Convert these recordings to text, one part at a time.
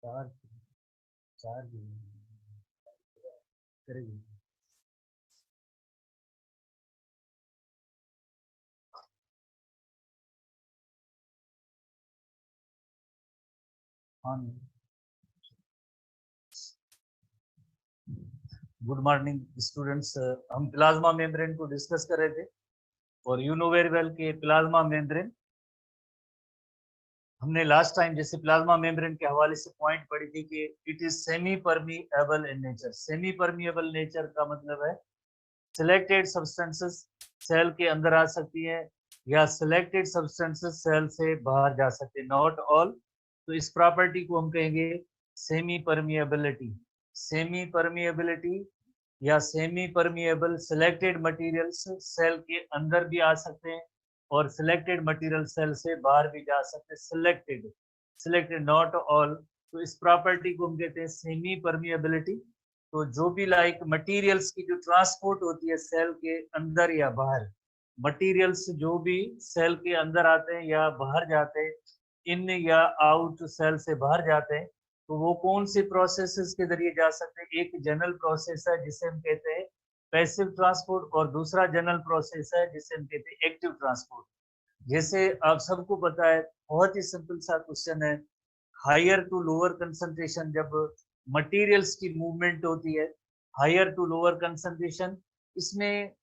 चार चार करेगी। हाँ, गुड मॉर्निंग स्टूडेंट्स। हम प्लाज्मा मेम्ब्रेन को डिस्कस कर रहे थे और यू नो वेरी वेल कि प्लाज्मा मेम्ब्रेन हमने लास्ट टाइम जैसे प्लाज्मा मेम्ब्रेन के हवाले से पॉइंट पढ़ी थी कि it is semi permeable in nature. Semi permeable nature का मतलब है सिलेक्टेड सब्सटेंसेस सेल के अंदर आ सकती है या सिलेक्टेड सब्सटेंसेस सेल से बाहर जा सकते हैं, नॉट ऑल। तो इस प्रॉपर्टी को हम कहेंगे सेमी परमिएबिलिटी। सेमी परमिएबिलिटी या semi permeable selected materials cell के अंदर भी आ सकते हैं और सिलेक्टेड मटेरियल सेल से बाहर भी जा सकते हैं। Selected selected not all. तो इस प्रॉपर्टी को हम कहते हैं सेमी परमिएबिलिटी। तो जो भी लाइक मटेरियल्स की जो ट्रांसपोर्ट होती है सेल के अंदर या बाहर, मटेरियल्स जो भी सेल के अंदर आते हैं या बाहर जाते हैं, इन या आउट सेल से बाहर जाते हैं, तो वो कौन से प्रोसेसेस के जरिए जा सकते हैं। एक जनरल प्रोसेस है जिसे हम कहते हैं पैसिव ट्रांसपोर्ट और दूसरा जनरल प्रोसेस है जिसे हम कहते हैं एक्टिव ट्रांसपोर्ट। जैसे आप सबको पता है, बहुत ही सिंपल सा क्वेश्चन है, हायर टू लोअर कंसंट्रेशन जब मटेरियल्स की मूवमेंट होती है, हायर टू लोअर कंसंट्रेशन, इसमें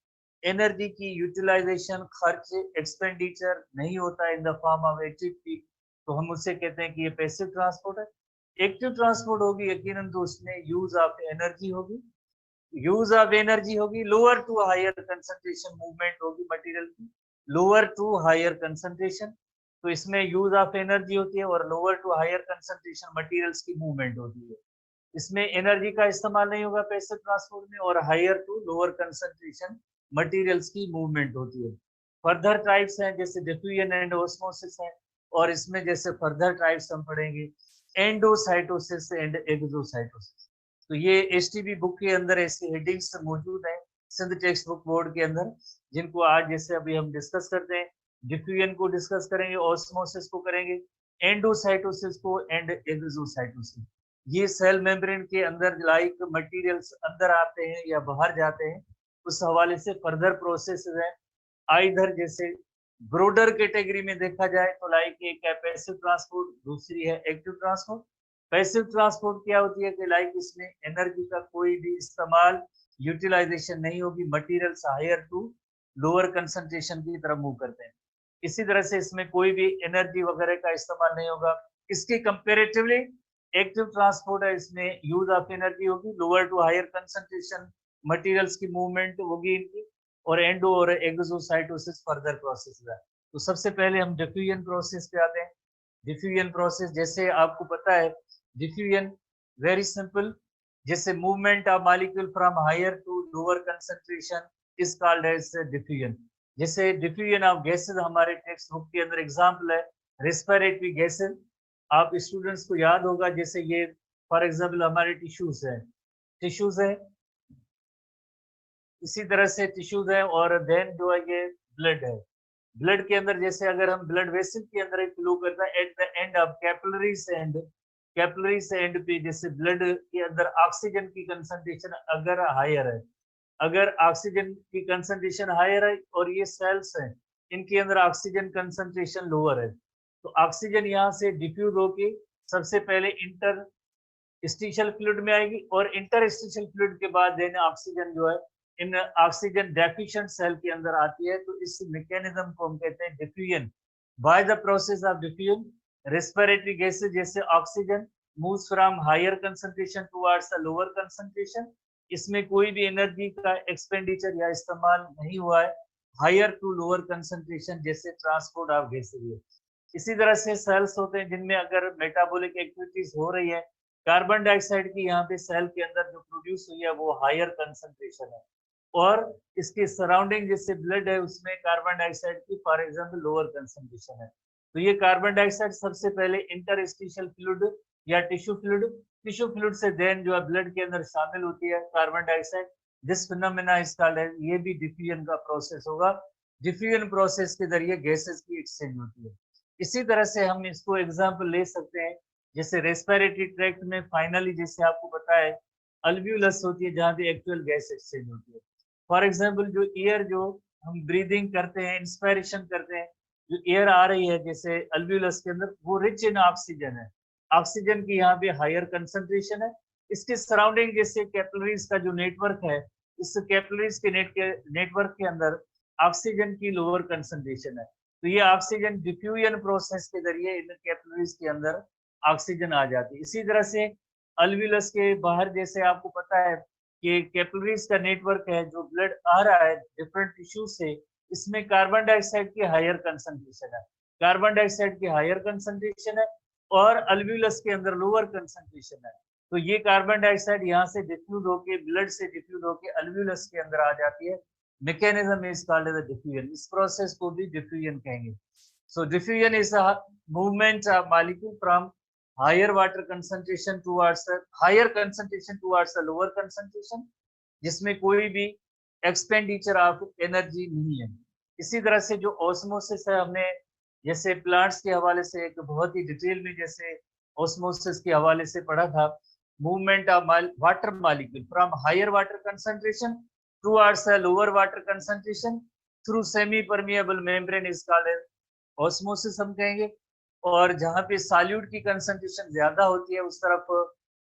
एनर्जी की यूटिलाइजेशन, खर्च, एक्सपेंडिचर नहीं होता है in the form of ATP, तो हम उसे कहते हैं कि ये पैसिव ट्रांसपोर्ट है। एक्टिव ट्रांसपोर्ट होगी यकीनन तो उसमें यूज ऑफ एनर्जी होगी, यूज ऑफ एनर्जी होगी, lower to higher concentration movement होगी मटेरियल की, लोअर टू हायर कंसंट्रेशन। तो इसमें यूज ऑफ एनर्जी होती है और lower to higher concentration materials की मूवमेंट होती है। इसमें एनर्जी का इस्तेमाल नहीं होगा पैसिव ट्रांसपोर्ट में, और higher to lower concentration materials की मूवमेंट होती है। फर्दर टाइप्स हैं जैसे डिफ्यूजन एंड ऑस्मोसिस है, और इसमें जैसे फर्दर टाइप्स हम पढ़ेंगे एंडोसाइटोसिस एंड एक्सोसाइटोसिस। तो ये एसटीबी बुक के अंदर ऐसी हेडिंग्स मौजूद हैं सिंध टेक्स्ट बुक बोर्ड के अंदर, जिनको आज जैसे अभी हम डिस्कस करते हैं। डिफ्यूजन को डिस्कस करेंगे, ऑस्मोसिस को करेंगे, एंडोसाइटोसिस को एंड एक्सोसाइटोसिस। ये सेल मेम्ब्रेन के अंदर लाइक मटेरियल्स अंदर आते हैं या बाहर जाते हैं, उस हवाले से फर्दर प्रोसेस है। आइधर जैसे ब्रोडर कैटेगरी में देखा जाए तो लाइक एक है पैसिव ट्रांसपोर्ट, दूसरी है एक्टिव ट्रांसपोर्ट। पैसिव ट्रांसपोर्ट क्या होती है कि लाइक इसमें एनर्जी का कोई भी इस्तेमाल, यूटिलाइजेशन नहीं होगी, materials higher to lower concentration की तरफ मूव करते हैं। इसी तरह से इसमें कोई भी एनर्जी वगैरह का इस्तेमाल नहीं होगा। इसके कंपेरेटिवली एक्टिव ट्रांसपोर्ट है, इसमें यूज ऑफ एनर्जी होगी, lower to higher concentration materials की मूवमेंट होगी इनकी, और एंडो और एक्सोसाइटोसिस फर्दर प्रोसेस है। तो सबसे पहले हम डिफ्यूजन प्रोसेस पे आते हैं। डिफ्यूजन प्रोसेस जैसे आपको पता है, डिफ्यूजन वेरी सिंपल, जैसे movement of molecule from higher to lower concentration is called as diffusion. जैसे डिफ्यूजन ऑफ गैसेस हमारे टेक्स्ट बुक के अंदर एग्जांपल है रेस्पिरेटरी गैसेस। आप स्टूडेंट्स को याद होगा, जैसे ये फॉर एग्जांपल हमारे टिश्यूज है, टिश्यूज है, इसी तरह से टिश्यूज है, और देन जो है ये ब्लड है। ब्लड के अंदर जैसे अगर हम ब्लड वेसल के अंदर एक फ्लो करता है at the end of capillaries and पे, जैसे ब्लड के अंदर ऑक्सीजन की कंसंट्रेशन अगर हायर है, अगर ऑक्सीजन की कंसंट्रेशन हायर है और ये सेल्स हैं इनके अंदर ऑक्सीजन कंसंट्रेशन लोअर है, तो ऑक्सीजन यहाँ से डिफ्यूज होके सबसे पहले इंटर स्टिशियल फ्लूइड में आएगी, और इंटरस्टिशियल फ्लूइड के बाद देन ऑक्सीजन जो है इन ऑक्सीजन डेफिशिएंट सेल के अंदर आती है। तो इस मैकेनिज्म को हम कहते हैं diffusion. By the process of diffusion respiratory gases जैसे oxygen moves from higher concentration towards the lower concentration, इसमें कोई भी एनर्जी का एक्सपेंडिचर या इस्तेमाल नहीं हुआ है, हायर टू लोअर कंसंट्रेशन जैसे ट्रांसपोर्ट ऑफ गैसेस। इसी तरह से सेल्स होते हैं जिनमें अगर मेटाबॉलिक एक्टिविटीज हो रही है, कार्बन डाइऑक्साइड की यहाँ पे सेल के अंदर जो प्रोड्यूस हुई है वो हायर कंसंट्रेशन है, और इसके सराउंडिंग जैसे ब्लड है उसमें कार्बन डाइऑक्साइड की फॉर एग्जांपल लोअर कंसंट्रेशन है। तो ये कार्बन डाइऑक्साइड सबसे पहले इंटरस्टिशियल फ्लूइड या टिश्यू फ्लूइड से देन जो है ब्लड के अंदर शामिल होती है carbon dioxide. This phenomena is called है, ये भी डिफ्यूजन का प्रोसेस होगा। डिफ्यूजन प्रोसेस के जरिए गैसेस की एक्सचेंज होती है। इसी तरह से हम इसको एग्जाम्पल ले सकते हैं जैसे रेस्पिरेटरी ट्रैक्ट में फाइनली जैसे आपको पता है अल्वियोलस होती है जहाँ पे एक्चुअल गैस एक्सचेंज होती है। फॉर एग्जाम्पल जो एयर जो हम ब्रीदिंग करते हैं, इंस्पायरेशन करते हैं, जो एयर आ रही है जैसे अल्वियोलस के अंदर, वो रिच इन ऑक्सीजन है। ऑक्सीजन की यहाँ पे हायर कंसंट्रेशन है। इसके सराउंडिंग जैसे कैपिलरीज का जो नेटवर्क है, इस कैपिलरीज के नेटवर्क के अंदर ऑक्सीजन की लोअर कंसंट्रेशन है। तो ये ऑक्सीजन डिफ्यूजन प्रोसेस के जरिए इन कैपिलरीज के अंदर ऑक्सीजन आ जाती है। इसी तरह से अल्वियोलस के बाहर जैसे आपको पता है कि कैपिलरीज का नेटवर्क है, जो ब्लड आ रहा है डिफरेंट टिश्यू से, इसमें कार्बन डाइऑक्साइड की हायर कंसंट्रेशन है। कार्बन डाइऑक्साइड की हायर कंसंट्रेशन है और अल्वियोलस के अंदर लोअर कंसंट्रेशन है। तो ये कार्बन डाइऑक्साइड यहाँ से डिफ्यूज होके, ब्लड से डिफ्यूज होके अल्वियोलस के अंदर आ जाती है। Mechanism is called as diffusion. इस प्रोसेस को भी डिफ्यूजन कहेंगे। So diffusion is a movement of molecule from higher water concentration towards the higher concentration towards the lower concentration, जिसमें कोई भी एक्सपेंडिचर ऑफ एनर्जी नहीं है। इसी तरह से जो ऑस्मोसिस है, हमने जैसे प्लांट्स के हवाले से एक बहुत ही डिटेल में जैसे ऑस्मोसिस के हवाले से पढ़ा था, movement of water molecule from higher water concentration towards the lower water concentration through semi permeable membrane is called osmosis हम कहेंगे। और जहाँ पे सॉल्यूट की कंसंट्रेशन ज्यादा होती है उस तरफ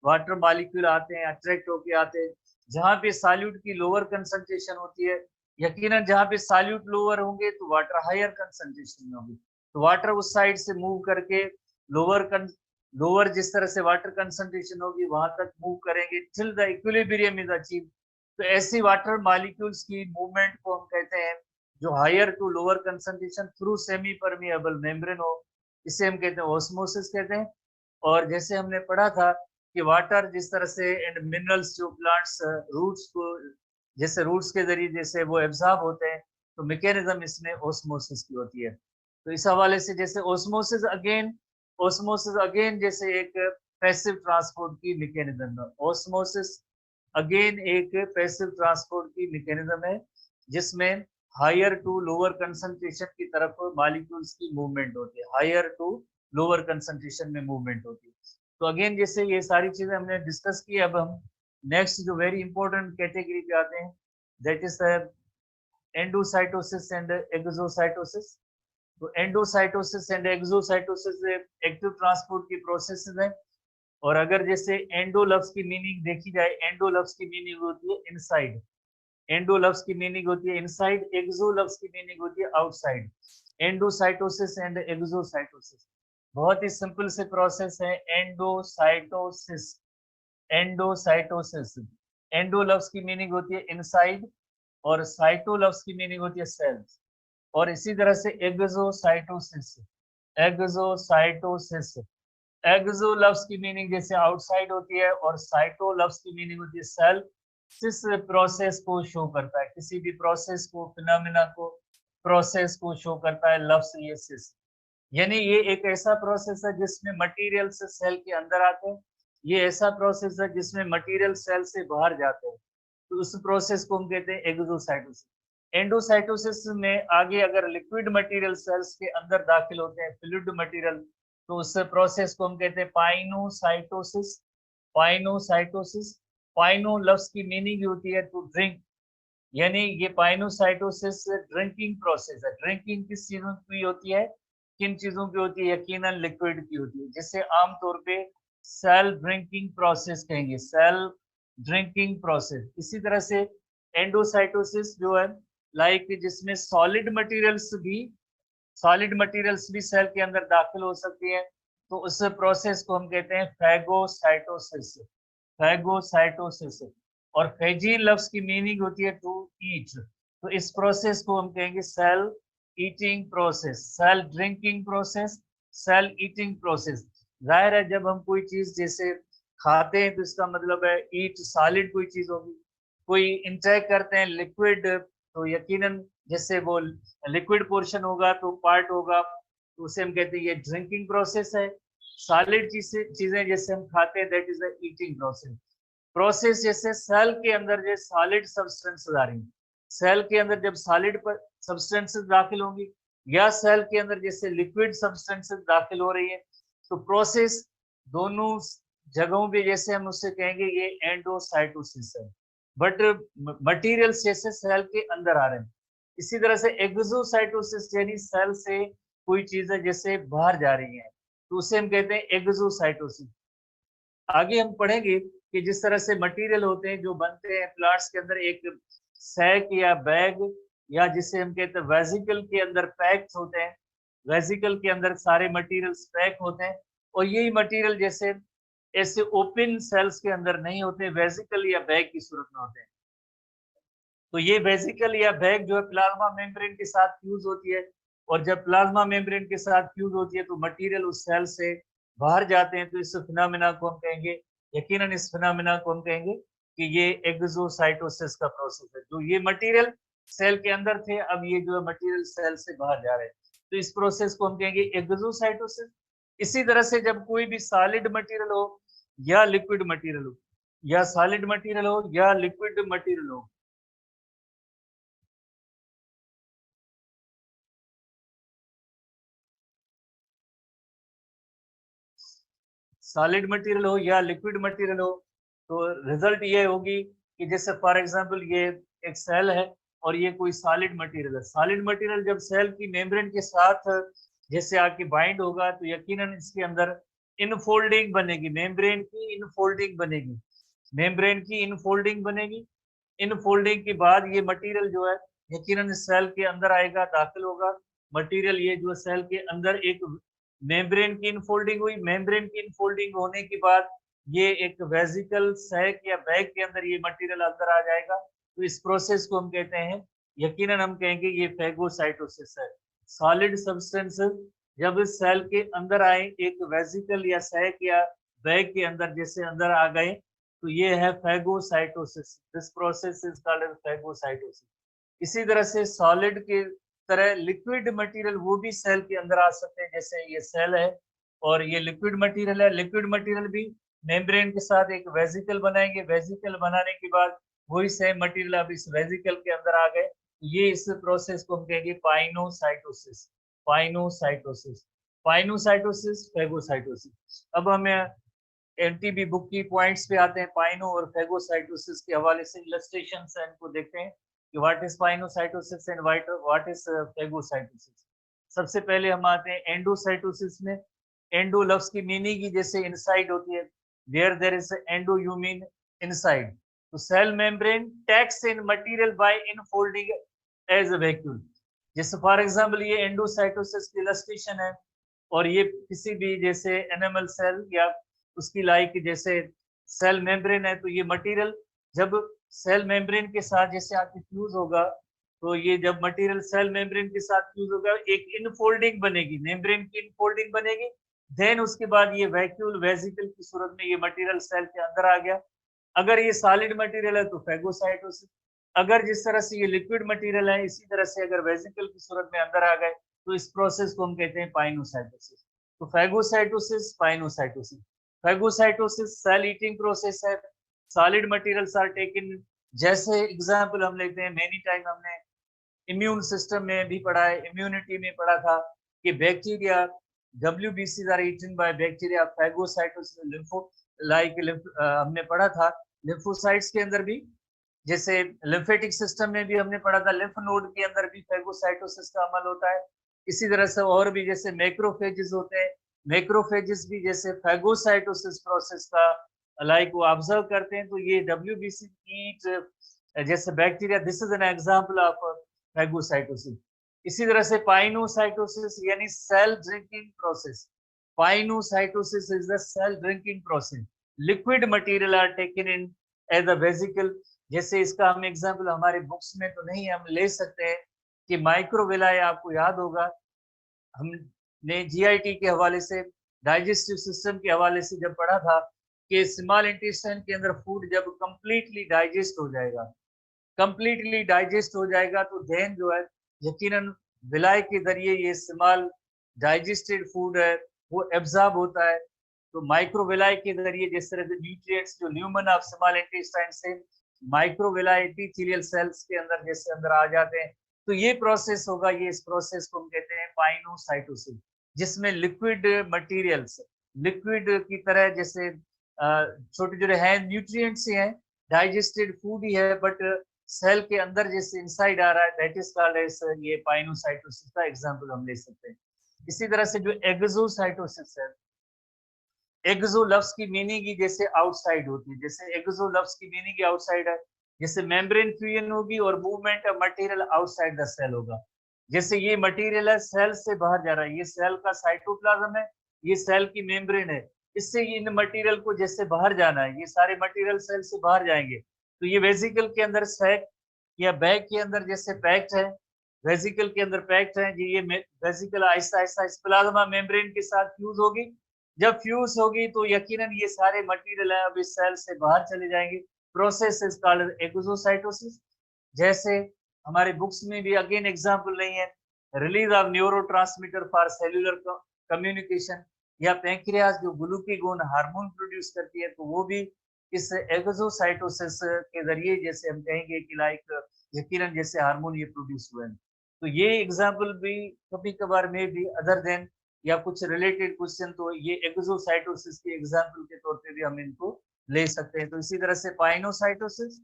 वाटर मॉलिक्यूल आते हैं, अट्रैक्ट होके आते हैं। जहाँ पे सॉल्यूट की लोअर कंसंट्रेशन होती है, यकीनन जहाँ पे सॉल्यूट लोअर होंगे तो वाटर हायर कंसंट्रेशन में होगी, तो वाटर उस साइड से मूव करके लोअर जिस तरह से वाटर कंसंट्रेशन होगी वहां तक मूव करेंगे till the equilibrium is achieve. तो ऐसी वाटर मॉलिक्यूल्स की मूवमेंट को हम कहते हैं जो higher to lower concentration through semi permeable membrane हो, इसे हम कहते हैं ऑस्मोसिस कहते हैं। और जैसे हमने पढ़ा था कि वाटर जिस तरह से एंड मिनरल्स जो प्लांट्स रूट्स को जैसे रूट्स के जरिए जैसे वो एब्जॉर्ब होते हैं, तो मैकेनिज्म इसमें ऑस्मोसिस की होती है। तो इस हवाले से जैसे ऑस्मोसिस अगेन जैसे एक पैसिव ट्रांसपोर्ट की मैकेनिज्म है। ऑस्मोसिस अगेन एक पैसिव ट्रांसपोर्ट की मैकेनिज्म है जिसमें हायर टू लोअर कंसंट्रेशन की तरफ मॉलिक्यूल्स की मूवमेंट होती है, हायर टू लोअर कंसंट्रेशन में मूवमेंट होती है। तो अगेन जैसे ये सारी चीजें हमने डिस्कस की, अब हम नेक्स्ट जो वेरी इंपॉर्टेंट कैटेगरी पे आते हैं, that is endocytosis and exocytosis. तो endocytosis and exocytosis active transport की प्रोसेसेस हैं। और अगर जैसे एंडो लफ्ज की मीनिंग देखी जाए, एंडो लफ्ज की मीनिंग होती है इनसाइड, एंडो लफ्ज की मीनिंग होती है इनसाइड, एक्सो लफ्ज की मीनिंग होती है आउटसाइड। एंडोसाइटोसिस एंड एक्सोसाइटोसिस बहुत ही सिंपल से प्रोसेस है। एंडोसाइटोसिस, एंडोसाइटोसिस, एंडो लफ्ज की मीनिंग होती है इनसाइड और साइटो लफ्ज की मीनिंग होती है सेल्स। और इसी तरह से एक्सोसाइटोसिस, एक्सोसाइटोसिस, एक्सो लफ्ज की मीनिंग जैसे आउटसाइड होती है और साइटो लफ्ज की मीनिंग होती है सेल। सिस प्रोसेस को शो करता है, किसी भी प्रोसेस को, फिनोमेना को, प्रोसेस को शो करता है लफ्ज ये सिस। यानी ये एक ऐसा प्रोसेस है जिसमें मटेरियल से सेल के अंदर आते हैं, ये ऐसा प्रोसेस है जिसमें मटेरियल सेल से बाहर जाते हैं, तो उस प्रोसेस को हम कहते हैं एक्सोसाइटोसिस। एंडोसाइटोसिस में आगे अगर लिक्विड मटेरियल सेल्स के अंदर दाखिल होते हैं, फ्लूइड मटेरियल, तो उस प्रोसेस को हम कहते हैं पाइनोसाइटोसिस, पाइनोसाइटोसिस। पाइनो लफ्ज की मीनिंग होती है टू ड्रिंक, यानी ये पाइनोसाइटोसिस ड्रिंकिंग प्रोसेस है। ड्रिंकिंग किस चीजों की होती है, किन चीजों की होती है, यकीनन लिक्विड की होती है, जिसे आमतौर पे सेल ड्रिंकिंग प्रोसेस कहेंगे, सेल ड्रिंकिंग प्रोसेस। इसी तरह से एंडोसाइटोसिस जो है लाइक जिसमें सॉलिड मटेरियल्स भी सेल के अंदर दाखिल हो सकती है, तो उस प्रोसेस को हम कहते हैं फैगोसाइटोसिस, फैगोसाइटोसिस। और फेजीन लफ्ज की मीनिंग होती है टू ईट, तो इस प्रोसेस को हम कहेंगे cell eating process, cell drinking process, cell eating process. जाहिर है जब हम कोई चीज जैसे खाते हैं तो इसका मतलब है ईट, सॉलिड कोई चीज होगी। कोई इंटेक करते हैं लिक्विड, तो यकीनन जैसे वो लिक्विड पोर्शन होगा तो पार्ट होगा, तो उसे हम कहते हैं ये ड्रिंकिंग प्रोसेस है। सॉलिड चीजें जैसे हम खाते हैं that is the eating process. Process जैसे सेल के अंदर जो सॉलिड सब्सटेंसेस आ रही हैं, सेल के अंदर जब सॉलिड सब्सटेंसेस दाखिल होंगी या सेल के अंदर जैसे लिक्विड सब्सटेंसेस दाखिल हो रही है, तो प्रोसेस दोनों जगहों पे जैसे हम उससे कहेंगे ये एंडोसाइटोसिस है, बट मटेरियल्स जैसे सेल के अंदर आ रहे हैं। इसी तरह से एक्सोसाइटोसिस यानी सेल से कोई चीजें जैसे बाहर जा रही हैं, तो उसे हम कहते हैं एक्सोसाइटोसिस। आगे हम पढ़ेंगे कि जिस तरह से मटेरियल होते हैं जो बनते हैं प्लांट्स के अंदर, एक सैक या बैग, या जिसे हम कहते हैं वेसिकल के अंदर पैक्स होते हैं, वेसिकल के अंदर सारे मटेरियल्स पैक होते हैं, और यही मटेरियल जैसे ऐसे ओपन सेल्स के अंदर नहीं होते, वेसिकल या बैग की सूरत में होते हैं। तो ये वेसिकल या बैग जो है प्लाज्मा मेम्ब्रेन के साथ फ्यूज होती है, और जब प्लाज्मा मेम्ब्रेन के साथ फ्यूज होती है तो मटेरियल उस सेल से बाहर जाते हैं, तो इस फिनोमेना को हम कहेंगे, यकीनन इस फिनोमेना को हम कहेंगे कि ये एक्सोसाइटोसिस का प्रोसेस है। जो ये मटेरियल सेल के अंदर थे, अब ये जो है मटेरियल सेल से बाहर जा रहे हैं, तो इस प्रोसेस को हम कहेंगे एक्सोसाइटोसिस। इसी तरह से जब कोई भी सॉलिड मटेरियल हो या लिक्विड मटेरियल हो, या सॉलिड मटेरियल हो या लिक्विड मटेरियल हो, सॉलिड मटेरियल हो या लिक्विड मटेरियल हो, तो रिजल्ट ये होगी कि जैसे फॉर एग्जांपल ये एक सेल है और ये कोई सॉलिड मटेरियल है। सॉलिड मटेरियल जब सेल की मेम्ब्रेन के साथ जैसे आके बाइंड होगा, तो यकीनन इसके अंदर इनफोल्डिंग बनेगी, मेम्ब्रेन की इनफोल्डिंग बनेगी, मेम्ब्रेन की इनफोल्डिंग बनेगी। इनफोल्डिंग के बाद ये मटेरियल जो है यकीनन सेल के अंदर आएगा, दाखिल होगा। मटेरियल ये जो सेल के अंदर एक मेम्ब्रेन की इनफोल्डिंग हुई, मेम्ब्रेन की इनफोल्डिंग होने के बाद ये एक वेसिकल सैक या बैग के अंदर ये मटेरियल अंदर आ जाएगा। तो इस प्रोसेस को हम कहते हैं, यकीनन हम कहेंगे ये फेगोसाइटोसिस है। सॉलिड सब्सटेंस जब इस सेल के अंदर आए, एक वेसिकल या सैक या बैग के अंदर जैसे अंदर आ गए, तो ये है phagocytosis. This process is called phagocytosis. इसी तरह से सॉलिड के तरह लिक्विड मटेरियल वो भी सेल के अंदर आ सकते हैं, जैसे ये सेल है और ये लिक्विड मटेरियल है। लिक्विड मटेरियल भी मेम्ब्रेन के साथ एक वेसिकल बनाएंगे, वेसिकल बनाने के बाद वही सेम मटेरियल अब इस वेसिकल के अंदर आ गए, ये इस प्रोसेस को हम कहेंगे पाइनोसाइटोसिस। Pinocytosis, pinocytosis, phagocytosis. अब हमें एनटीबी बुक की पॉइंट्स पे आते हैं। पाइनो और फेगोसाइटोसिस के हवाले से इलस्ट्रेशन से इनको देखते हैं कि what is pinocytosis and what is phagocytosis. सबसे पहले हम आते हैं एंडोसाइटोसिस में। एंडो लफ्ज की मीनिंग ही जैसे इनसाइड होती है, where there is endo you mean inside. तो cell membrane takes in material by infolding as a vacuole. जैसे फॉर एग्जांपल ये एंडोसाइटोसिस की इलस्ट्रेशन है, और ये किसी भी जैसे एनिमल सेल या उसकी लाइक जैसे सेल मेम्ब्रेन है, तो ये मटेरियल जब सेल मेम्ब्रेन के साथ जैसे आके फ्यूज होगा, तो ये जब मटेरियल सेल मेम्ब्रेन के साथ फ्यूज होगा, एक इनफोल्डिंग बनेगी, मेम्ब्रेन की इनफोल्डिंग बनेगी। देन उसके बाद ये वैक्यूल वेसिकल की सूरत में ये मटेरियल सेल के अंदर आ गया। अगर ये सॉलिड मटेरियल है तो फेगोसाइटोसिस। अगर जिस तरह से ये लिक्विड मटेरियल है, इसी तरह से अगर वेसिकल की सूरत में अंदर आ गए, तो इस प्रोसेस को हम कहते हैं पाइनोसाइटोसिस। तो phagocytosis, pinocytosis. Phagocytosis cell eating process है। सॉलिड मटेरियल्स आर टेकन, जैसे एग्जांपल हम लेते हैं, मेनी टाइम हमने इम्यून सिस्टम में भी पढ़ा है, इम्यूनिटी में पढ़ा था कि bacteria WBCs are eaten by bacteria, phagocytosis, lympho like हमने पढ़ा था लिम्फोसाइट्स के अंदर भी, जैसे लिम्फेटिक सिस्टम में भी हमने पढ़ा था लिम्फ नोड के अंदर भी फेगोसाइटोसिस का अमल होता है। इसी तरह से और भी जैसे मैक्रोफेजेस होते हैं, मैक्रोफेजेस भी जैसे फेगोसाइटोसिस प्रोसेस का लाइक वो ऑब्जर्व करते हैं। तो ये WBC ईट जैसे bacteria, this is an example of phagocytosis. इसी तरह से पाइनोसाइटोसिस यानी cell drinking process. Pinocytosis is the cell drinking process. Liquid material are taken in as a vesicle. जैसे इसका हम एग्जांपल हमारे बुक्स में तो नहीं हम ले सकते हैं कि माइक्रोविलाई, आपको याद होगा हमने जीआईटी के हवाले से, डाइजेस्टिव सिस्टम के हवाले से जब पढ़ा था कि स्मॉल इंटेस्टाइन के अंदर फूड जब कंप्लीटली डाइजेस्ट हो जाएगा, कंप्लीटली डाइजेस्ट हो जाएगा, तो देन जो है यकीनन विलाय के जरिए ये स्मॉल डाइजेस्टेड फूड है वो एब्जॉर्ब होता है। तो माइक्रोविलाय के जरिए जिस तरह से न्यूट्रिएंट्स जो ल्यूमन ऑफ स्मॉल इंटेस्टाइन से माइक्रोविलाय एपिथेलियल सेल्स के अंदर जैसे अंदर आ जाते हैं, तो ये प्रोसेस होगा। ये इस प्रोसेस को हम कहते हैं पाइनोसाइटोसिस, जिसमें लिक्विड मटेरियल्स लिक्विड की तरह, जैसे छोटे छोटे हैं, न्यूट्रिएंट्स ही हैं, डाइजेस्टेड फूड ही है, बट सेल के अंदर जैसे इनसाइड आ रहा है, दैट इज कॉल्ड एज ये पाइनोसाइटोसिस का एग्जांपल हम ले सकते हैं। इसी तरह से जो एक्सोसाइटोसिस है, एक्सो लफ्ज की मीनिंग ही जैसे आउटसाइड होती है, जैसे एक्सो लफ्ज की मीनिंग ही आउटसाइड है, जैसे मेम्ब्रेन फ्यूजन होगी और movement of material outside the cell होगा। जैसे ये मटेरियल है सेल से बाहर जा रहा है, ये सेल का साइटोप्लाज्म है, ये सेल की मेम्ब्रेन है, इससे इन मटेरियल को जैसे बाहर जाना है, ये सारे मटेरियल सेल से बाहर जाएंगे, तो ये वेसिकल के अंदर सैक या बैग के अंदर जैसे पैक्ड है, वेसिकल के अंदर पैक्ड है जी, ये वेसिकल आहिस्ता आहिस्ता इस प्लाज्मा मेम्ब्रेन के साथ फ्यूज होगी। जब फ्यूज होगी तो यकीनन ये सारे मटेरियल है अब इस सेल से बाहर चले जाएंगे। Process is called exocytosis. जैसे हमारे बुक्स में भी अगेन एग्जांपल नहीं है, release of neurotransmitter for cellular communication, या पैंक्रियाज जो ग्लूकागोन हार्मोन प्रोड्यूस करती है, तो वो भी इस एक्सोसाइटोसिस के जरिए जैसे हम कहेंगे कि लाइक यकीनन जैसे हार्मोन ये प्रोड्यूस हुए हैं। तो ये एग्जांपल भी कभी कभार में भी अदर देन या कुछ रिलेटेड क्वेश्चन, तो ये एक्सोसाइटोसिस के एग्जांपल के तौर पे भी हम इनको ले सकते हैं। तो इसी तरह से पाइनोसाइटोसिस,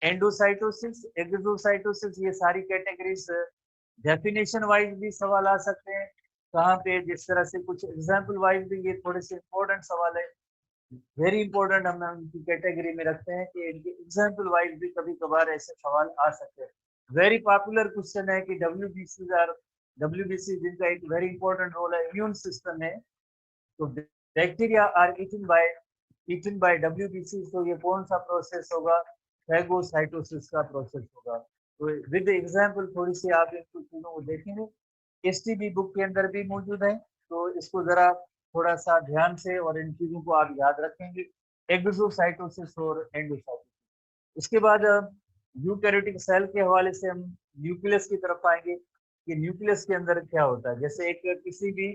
एंडोसाइटोसिस, एक्सोसाइटोसिस, ये सारी कैटेगरीज डेफिनेशन वाइज भी सवाल आ सकते हैं कहाँ पे, जिस तरह से कुछ एग्जाम्पल वाइज भी ये थोड़े से इंपॉर्टेंट सवाल है, वेरी इंपॉर्टेंट हम उनकी कैटेगरी में रखते हैं कि इनके एग्जाम्पल वाइज भी कभी कभार ऐसे सवाल आ सकते हैं। वेरी पॉपुलर क्वेश्चन है कि डब्ल्यूबीसी जिनका एक वेरी इंपॉर्टेंट रोल है इम्यून सिस्टम में, तो bacteria are eaten by WBC, तो ये कौन सा प्रोसेस होगा, फैगोसाइटोसिस का प्रोसेस होगा। तो विद एग्जांपल थोड़ी सी आप इन चीजों को देखेंगे, एसटीबी बुक के अंदर भी मौजूद है, तो इसको जरा थोड़ा सा ध्यान से और इन चीजों को आप याद रखेंगे, एक्सोसाइटोसिस और एंडोसाइटोसिस। इसके बाद यूकैरियोटिक सेल के हवाले से हम न्यूक्लियस की तरफ आएंगे कि न्यूक्लियस के अंदर क्या होता है। जैसे एक किसी भी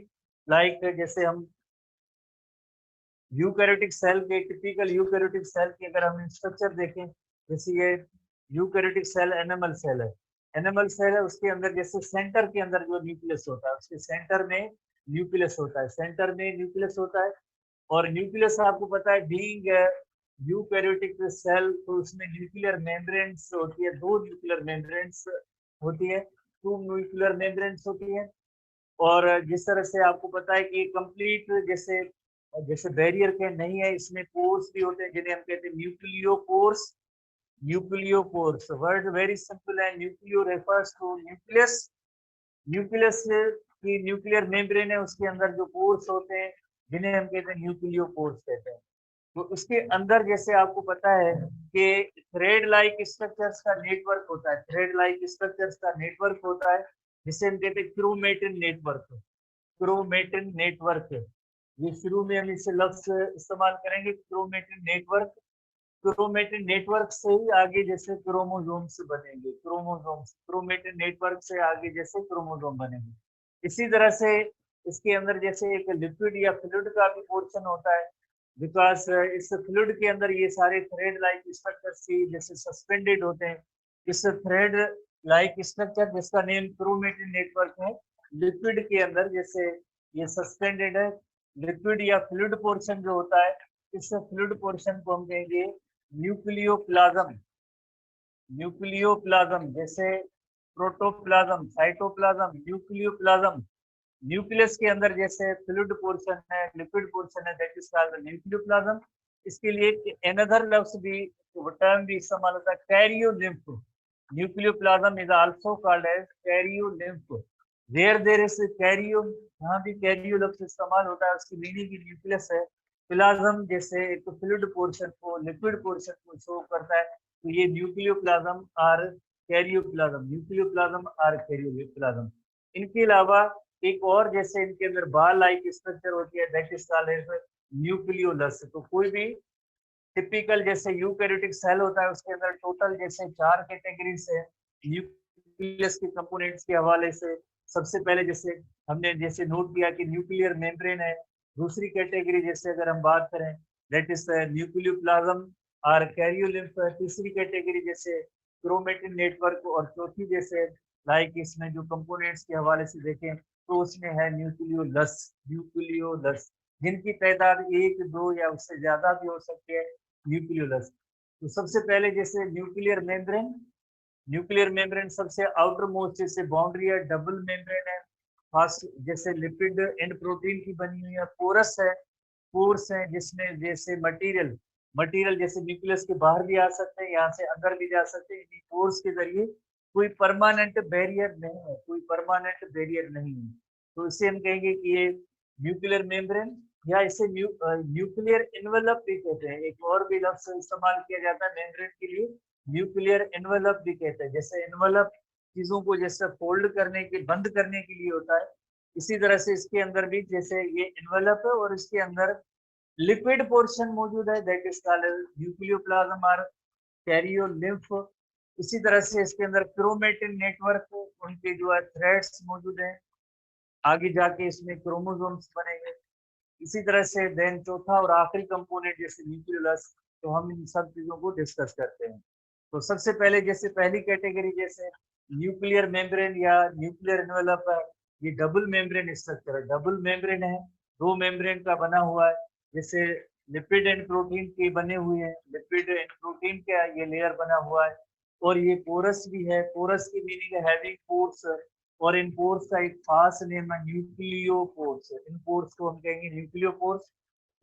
लाइक जैसे हम यूकैरियोटिक सेल के, टिपिकल यूकैरियोटिक सेल की अगर हम स्ट्रक्चर देखें, जैसे ये यूकैरियोटिक सेल एनिमल सेल है, एनिमल सेल है, उसके अंदर जैसे सेंटर के अंदर जो न्यूक्लियस होता है, उसके सेंटर में न्यूक्लियस होता है, सेंटर में न्यूक्लियस होता है। और न्यूक्लियस आपको पता है बीइंग यूकैरियोटिक सेल, तो उसमें न्यूक्लियर मेम्ब्रेन्स होती है, दो न्यूक्लियर मेम्ब्रेन्स होती है, टू न्यूक्लियर मेम्ब्रेन्स होती है। और जिस तरह से आपको पता है कि कंप्लीट जैसे जैसे बैरियर के नहीं है, इसमें पोर्स भी होते हैं जिन्हें हम कहते हैं nucleo pores. Nucleo pores word very simple है, nucleo refers to nucleus, nucleus की न्यूक्लियर मेम्ब्रेन है, उसके अंदर जो पोर्स होते हैं जिन्हें हम कहते हैं न्यूक्लियो पोर्स कहते हैं। तो उसके अंदर जैसे आपको पता है कि थ्रेड लाइक स्ट्रक्चर्स का नेटवर्क होता है, थ्रेड लाइक स्ट्रक्चर्स का नेटवर्क होता है, जिसे हम कहते हैं क्रोमेटिन नेटवर्क, क्रोमेटिन नेटवर्क। ये शुरू में हम इसे लफ्ज इस्तेमाल करेंगे, क्रोमेटिन नेटवर्क। क्रोमेटिन नेटवर्क से ही आगे जैसे क्रोमोसोम्स बनेंगे, क्रोमोसोम्स क्रोमेटिन नेटवर्क से आगे जैसे क्रोमोसोम बनेंगे। इसी तरह से इसके अंदर जैसे एक लिक्विड या फ्लूइड का भी पोर्शन होता है, बिकॉज इस फ्लूइड के अंदर ये सारे थ्रेड लाइक स्ट्रक्चर्स जैसे सस्पेंडेड होते हैं। इस थ्रेड लाइक स्ट्रक्चर जिसका नेम क्रोमेटिन नेटवर्क है, लिक्विड के अंदर जैसे ये सस्पेंडेड है। लिक्विड या फ्लूइड पोर्शन जो होता है, इस फ्लूइड पोर्शन को हम कहेंगे न्यूक्लियोप्लाज्म। न्यूक्लियोप्लाज्म जैसे प्रोटोप्लाज्म, साइटोप्लाज्म, न्यूक्लियोप्लाज्म। न्यूक्लियस के अंदर जैसे फ्लूइड पोर्शन है, लिक्विड पोर्शन है, दैट इज कॉल्ड न्यूक्लियोप्लाज्म। इसके लिए एनदर लफ्ज भी, टर्म भी इस्तेमाल होता है, karyolymph. Nucleoplasm is also called as karyolymph. Where there is karyo, यहाँ भी कैरियो लफ्ज इस्तेमाल होता है, उसकी मीनिंग की न्यूक्लियस है। प्लाज्म जैसे एक फ्लूइड पोर्शन को, लिक्विड पोर्शन को शो करता है, तो ये न्यूक्लियोप्लाज्म और कैरियोप्लाज्म, न्यूक्लियोप्लाज्म और कैरियोप्लाज्म। इनके अलावा एक और जैसे इनके अंदर बाल लाइक स्ट्रक्चर होती है, दैट इज कॉल्ड न्यूक्लियोलस। तो कोई भी टिपिकल जैसे यूकैरियोटिक सेल होता है, उसके अंदर टोटल जैसे 4 कैटेगरीज है न्यूक्लियस के कंपोनेंट्स के हवाले से। सबसे पहले जैसे हमने जैसे नोट किया कि न्यूक्लियर मेम्ब्रेन है। दूसरी कैटेगरी जैसे अगर हम बात करें, दैट इज न्यूक्लियोप्लाज्म और कैरियोलिम्फ। तीसरी कैटेगरी जैसे क्रोमेटिन नेटवर्क, और चौथी जैसे लाइक इसमें जो कंपोनेंट्स के हवाले से देखें तो उसमें है न्यूक्लियोलस, न्यूक्लियोलस। जिनकी तादाद 1, 2 या उससे ज्यादा भी हो सकती है, न्यूक्लियोलस। तो सबसे पहले जैसे न्यूक्लियर मेम्ब्रेन सबसे आउटर मोस्ट जैसे बाउंड्री है, डबल मेम्ब्रेन है, फास्ट जैसे लिपिड एंड प्रोटीन की बनी हुई है, पोरस है, पोर्स है जिसमें जैसे मटेरियल जैसे न्यूक्लियस के बाहर भी आ सकते हैं, यहाँ से अंदर भी जा सकते हैं। इन पोर्स के जरिए कोई परमानेंट बैरियर नहीं है, कोई परमानेंट बैरियर नहीं है। तो इसे हम कहेंगे कि ये न्यूक्लियर मेम्ब्रेन या इसे न्यूक्लियर एनवेलप भी कहते हैं। एक और भी लफ्ज इस्तेमाल किया जाता है मेम्ब्रेन के लिए, न्यूक्लियर एनवेलप भी कहते हैं। जैसे एनवेलप चीजों को जैसे फोल्ड करने के, बंद करने के लिए होता है, इसी तरह से इसके अंदर भी जैसे ये एनवेलप है और इसके अंदर लिपिड पोर्शन मौजूद है, दैट इज कॉल्ड न्यूक्लियोप्लाज्म और कैरियोलिम्फ। इसी तरह से इसके अंदर क्रोमेटिन नेटवर्क, उनके जो है थ्रेड्स मौजूद हैं, आगे जाके इसमें क्रोमोसोम्स बनेंगे। इसी तरह से देन चौथा और आखिरी कंपोनेंट जैसे न्यूक्लियोलस, तो हम इन सब चीजों को डिस्कस करते हैं। तो सबसे पहले जैसे पहली कैटेगरी जैसे न्यूक्लियर मेम्ब्रेन या न्यूक्लियर एनवेलप है, ये डबल मेम्ब्रेन स्ट्रक्चर है, डबल मेम्ब्रेन है, दो मेम्ब्रेन का बना हुआ है। जैसे लिपिड एंड प्रोटीन के बने हुए हैं, लिपिड एंड प्रोटीन का ये लेयर बना हुआ है। और ये पोरस भी है, पोरस की मीनिंग है हैविंग पोर्स, और इन पोर्स का एक खास नेम है न्यूक्लियोपोर्स। इन पोर्स को हम कहेंगे न्यूक्लियोपोर्स।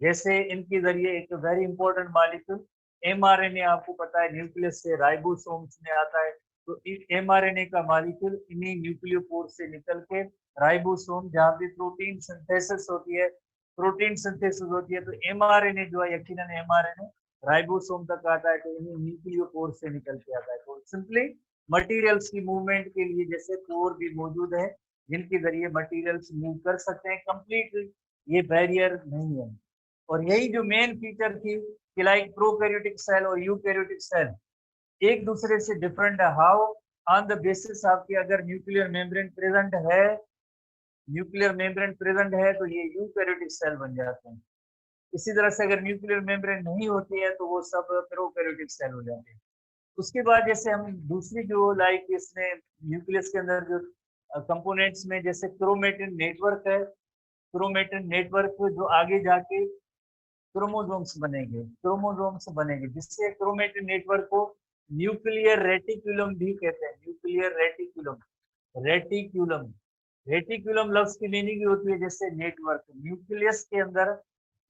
जैसे इनके जरिए एक वेरी इंपॉर्टेंट मॉलिक्यूल एमआरएनए, आपको पता है न्यूक्लियस से राइबोसोम्स में आता है, तो एमआरएनए का मॉलिक्यूल इन्हीं न्यूक्लियोपोर से निकल के राइबोसोम, जहाँ पे प्रोटीन सिंथेसिस होती है, तो एमआरएनए जो है, यकीनन एमआरएनए राइबोसोम तक आता है, तो इन्हीं न्यूक्लियोपोर से निकल के आता है। तो सिंपली मटेरियल्स की मूवमेंट के लिए जैसे पोर भी मौजूद है, जिनके जरिए मटेरियल्स मूव कर सकते हैं कंप्लीटली, ये बैरियर नहीं है। और यही जो मेन फीचर थी कि लाइक प्रोकैरियोटिक सेल और यूकैरियोटिक सेल एक दूसरे से डिफरेंट है। How? On the basis of कि अगर न्यूक्लियर मेम्ब्रेन प्रेजेंट है तो ये यूकैरियोटिक सेल बन जाते हैं। इसी तरह से अगर न्यूक्लियर मेम्ब्रेन नहीं होती है तो वो सब प्रोकैरियोटिक सेल हो जाते हैं। उसके बाद जैसे हम दूसरी जो लाइक इसमें न्यूक्लियस के अंदर जो कंपोनेंट्स में जैसे क्रोमेटिन नेटवर्क है, क्रोमेटिन नेटवर्क जो आगे जाके क्रोमोसोम्स बनेंगे, जिससे क्रोमेटिन नेटवर्क को न्यूक्लियर रेटिकुलम भी कहते हैं। न्यूक्लियर रेटिकुलम रेटिकुलम लफ्ज की मीनिंग होती है जैसे नेटवर्क। न्यूक्लियस के अंदर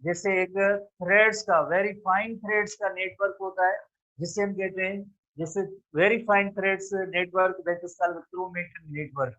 जैसे एक थ्रेड्स का, वेरी फाइन थ्रेड्स का नेटवर्क होता है, जिसे हम कहते हैं जैसे very fine threads network, that is called chromatin network.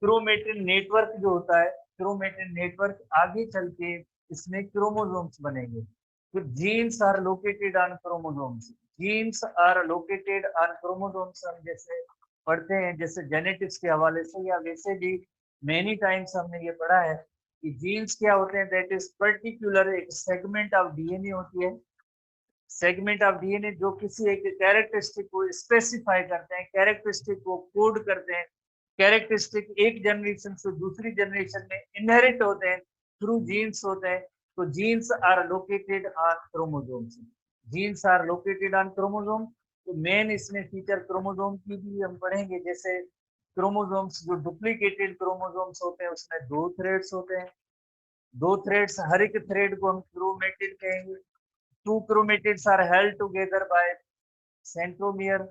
Chromatin network जो होता है, क्रोमेटिन नेटवर्क आगे चल के इसमें क्रोमोसोम्स बनेंगे। तो genes are located on chromosomes, genes are located on chromosomes हम जैसे पढ़ते हैं जैसे जेनेटिक्स के हवाले से, या वैसे भी मेनी टाइम्स हमने ये पढ़ा है कि जीन्स क्या होते हैं, दैट इज पर्टिकुलर एक सेगमेंट ऑफ डीएनए होती है, सेगमेंट ऑफ डीएनए जो किसी एक कैरेक्टरिस्टिक को स्पेसिफाई करते हैं, कैरेक्टरिस्टिक को कोड करते हैं। कैरेक्टरिस्टिक एक जनरेशन से दूसरी जनरेशन में इनहेरिट होते हैं, थ्रू जीन्स होते हैं। तो genes are located on chromosomes, genes are located on chromosome. तो मेन इसमें फीचर क्रोमोसोम की भी हम पढ़ेंगे, जैसे क्रोमोसोम्स जो डुप्लीकेटेड क्रोमोसोम्स होते हैं उसमें दो थ्रेड्स होते हैं, दो थ्रेड्स, हर एक थ्रेड को हम क्रोमेटिड कहेंगे। Two chromatids are held together by centromere,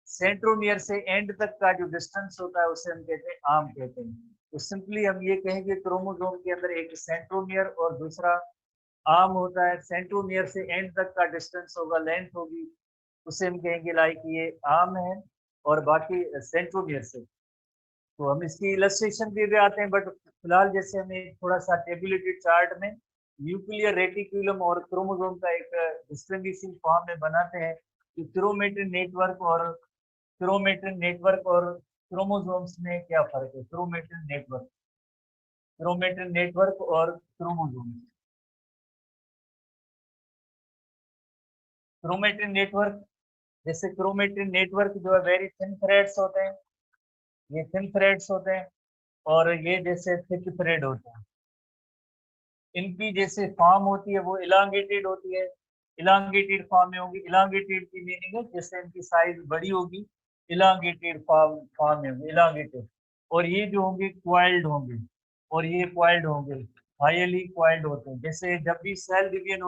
centromere से एंड तक का जो डिस्टेंस होता है उसे हम कहते हैं आर्म कहते हैं। तो सिंपली हम ये कहेंगे क्रोमोसोम के अंदर एक सेंट्रोमियर और दूसरा आर्म होता है। सेंट्रोमियर से एंड तक का डिस्टेंस होगा, लेंथ होगी, उसे हम कहेंगे लाइक ये आर्म है, और बाकी सेंट्रोमियर से। तो हम इसकी इलस्ट्रेशन भी आते हैं, बट फिलहाल जैसे हमें थोड़ा सा टेबुलेटेड चार्ट में न्यूक्लियर रेटिकुलम और क्रोमोसोम का एक डिस्टिंग्विशिंग फॉर्म में बनाते हैं कि क्रोमेटिन नेटवर्क और क्रोमोसोम्स में क्या फर्क है। क्रोमेटिन नेटवर्क और क्रोमोसोम्स, क्रोमेटिन नेटवर्क जैसे क्रोमेटिन नेटवर्क जो है वेरी थिन थ्रेड्स होते हैं, ये थिन थ्रेड्स होते हैं, और ये जैसे थिक थ्रेड होते हैं। इनकी जैसे फॉर्म होती है वो इलांगेटेड होती है, इलांगेटेड फॉर्म में होगी। इलांगेटेड की मीनिंग है जैसे इनकी साइज बड़ी होगी, इलांगेटेड फॉर्म में होगी, इलांगेटेड। और ये जो होंगे क्वाइल्ड होंगे, और ये क्वाइल्ड होंगे। हाईली क्वाइल्ड होते हैं। जैसे जब भी सेल डिवीजन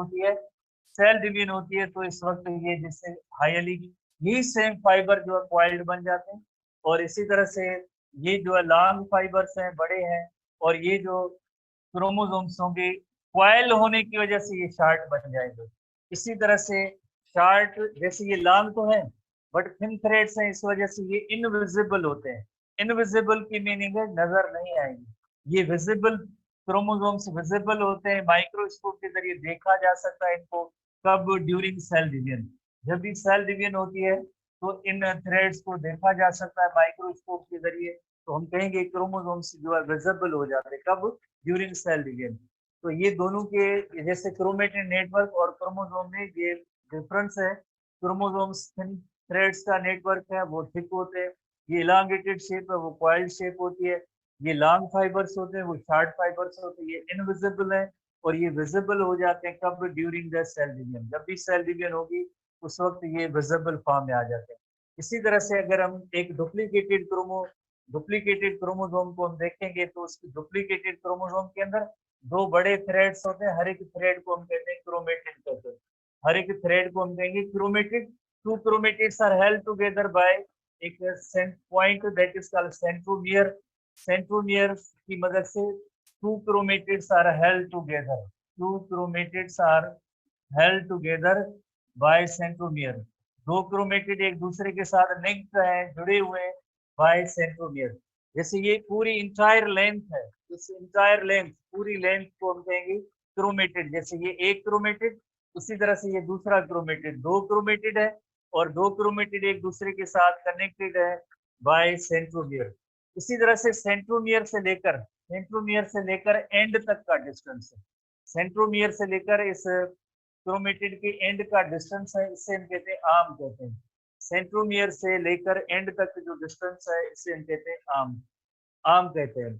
होती है, तो इस वक्त ये जैसे हाईली ही सेम फाइबर जो है क्वाइल्ड बन जाते हैं, और इसी तरह से ये जो है लॉन्ग फाइबर्स हैं, बड़े हैं, और ये जो क्रोमोसोम्स होंगे क्वाइल होने की वजह से ये शार्ट बन जाएंगे। इसी तरह से शार्ट, जैसे ये लॉन्ग तो है बट थिन थ्रेड्स हैं, इस वजह से ये इनविजिबल होते हैं। इनविजिबल की मीनिंग है नजर नहीं आएंगे। ये विजिबल क्रोमोसोम्स विजिबल होते हैं, माइक्रोस्कोप के जरिए देखा जा सकता है इनको। कब? During cell division. जब भी सेल डिवीजन होती है तो इन थ्रेड्स को देखा जा सकता है माइक्रोस्कोप के जरिए। तो हम कहेंगे क्रोमोसोम्स जो है विजिबल हो जाते हैं। कब? During cell division. तो ये दोनों के जैसे क्रोमेटिन नेटवर्क और क्रोमोसोम में ये डिफरेंस है। क्रोमोसोम्स थिन थ्रेड्स का नेटवर्क है, वो थिक होते हैं। ये इलांगेटेड शेप है, वो कॉइल्ड शेप होती है। ये लॉन्ग फाइबर्स होते हैं, वो शॉर्ट फाइबर्स होते हैं। ये इनविजिबल है और ये विजिबल हो जाते हैं। कब? During the cell division. जब भी सेल डिवीजन होगी उस वक्त ये विजिबल फॉर्म में आ जाते हैं। इसी तरह से अगर हम एक डुप्लीकेटेड क्रोमोसोम को हम देखेंगे तो उसकी डुप्लीकेटेड क्रोमोसोम के अंदर दो बड़े थ्रेड्स होते हैं। हर एक थ्रेड को हम कहते हैं क्रोमेटिड कहते हैं। हर एक थ्रेड को हम कहेंगे chromatid. Two chromatids are held together by एक point that is called centromere. Centromere की मदद से two chromatids are held together. Two chromatids are held together by centromere. दो क्रोमेटिड एक दूसरे के साथ लिंक्ड है, जुड़े हुए हैं बाय सेंट्रोमियर। जैसे ये पूरी इंटायर लेंथ है, इस इंटायर लेंथ, पूरी लेंथ को हम कहेंगे क्रोमेटिड। जैसे ये एक क्रोमेटिड, उसी तरह से ये दूसरा क्रोमेटिड, दो क्रोमेटिड है, और दो क्रोमेटिड एक दूसरे के साथ कनेक्टेड है बाय सेंट्रोमियर। इसी तरह से सेंट्रोमियर से लेकर एंड तक का डिस्टेंस है। सेंट्रोमियर से लेकर इस क्रोमेटिड के एंड का डिस्टेंस है, इससे हम कहते हैं आर्म कहते हैं। सेंट्रोमियर से लेकर एंड तक जो डिस्टेंस है इससे हम कहते हैं आर्म आर्म कहते हैं।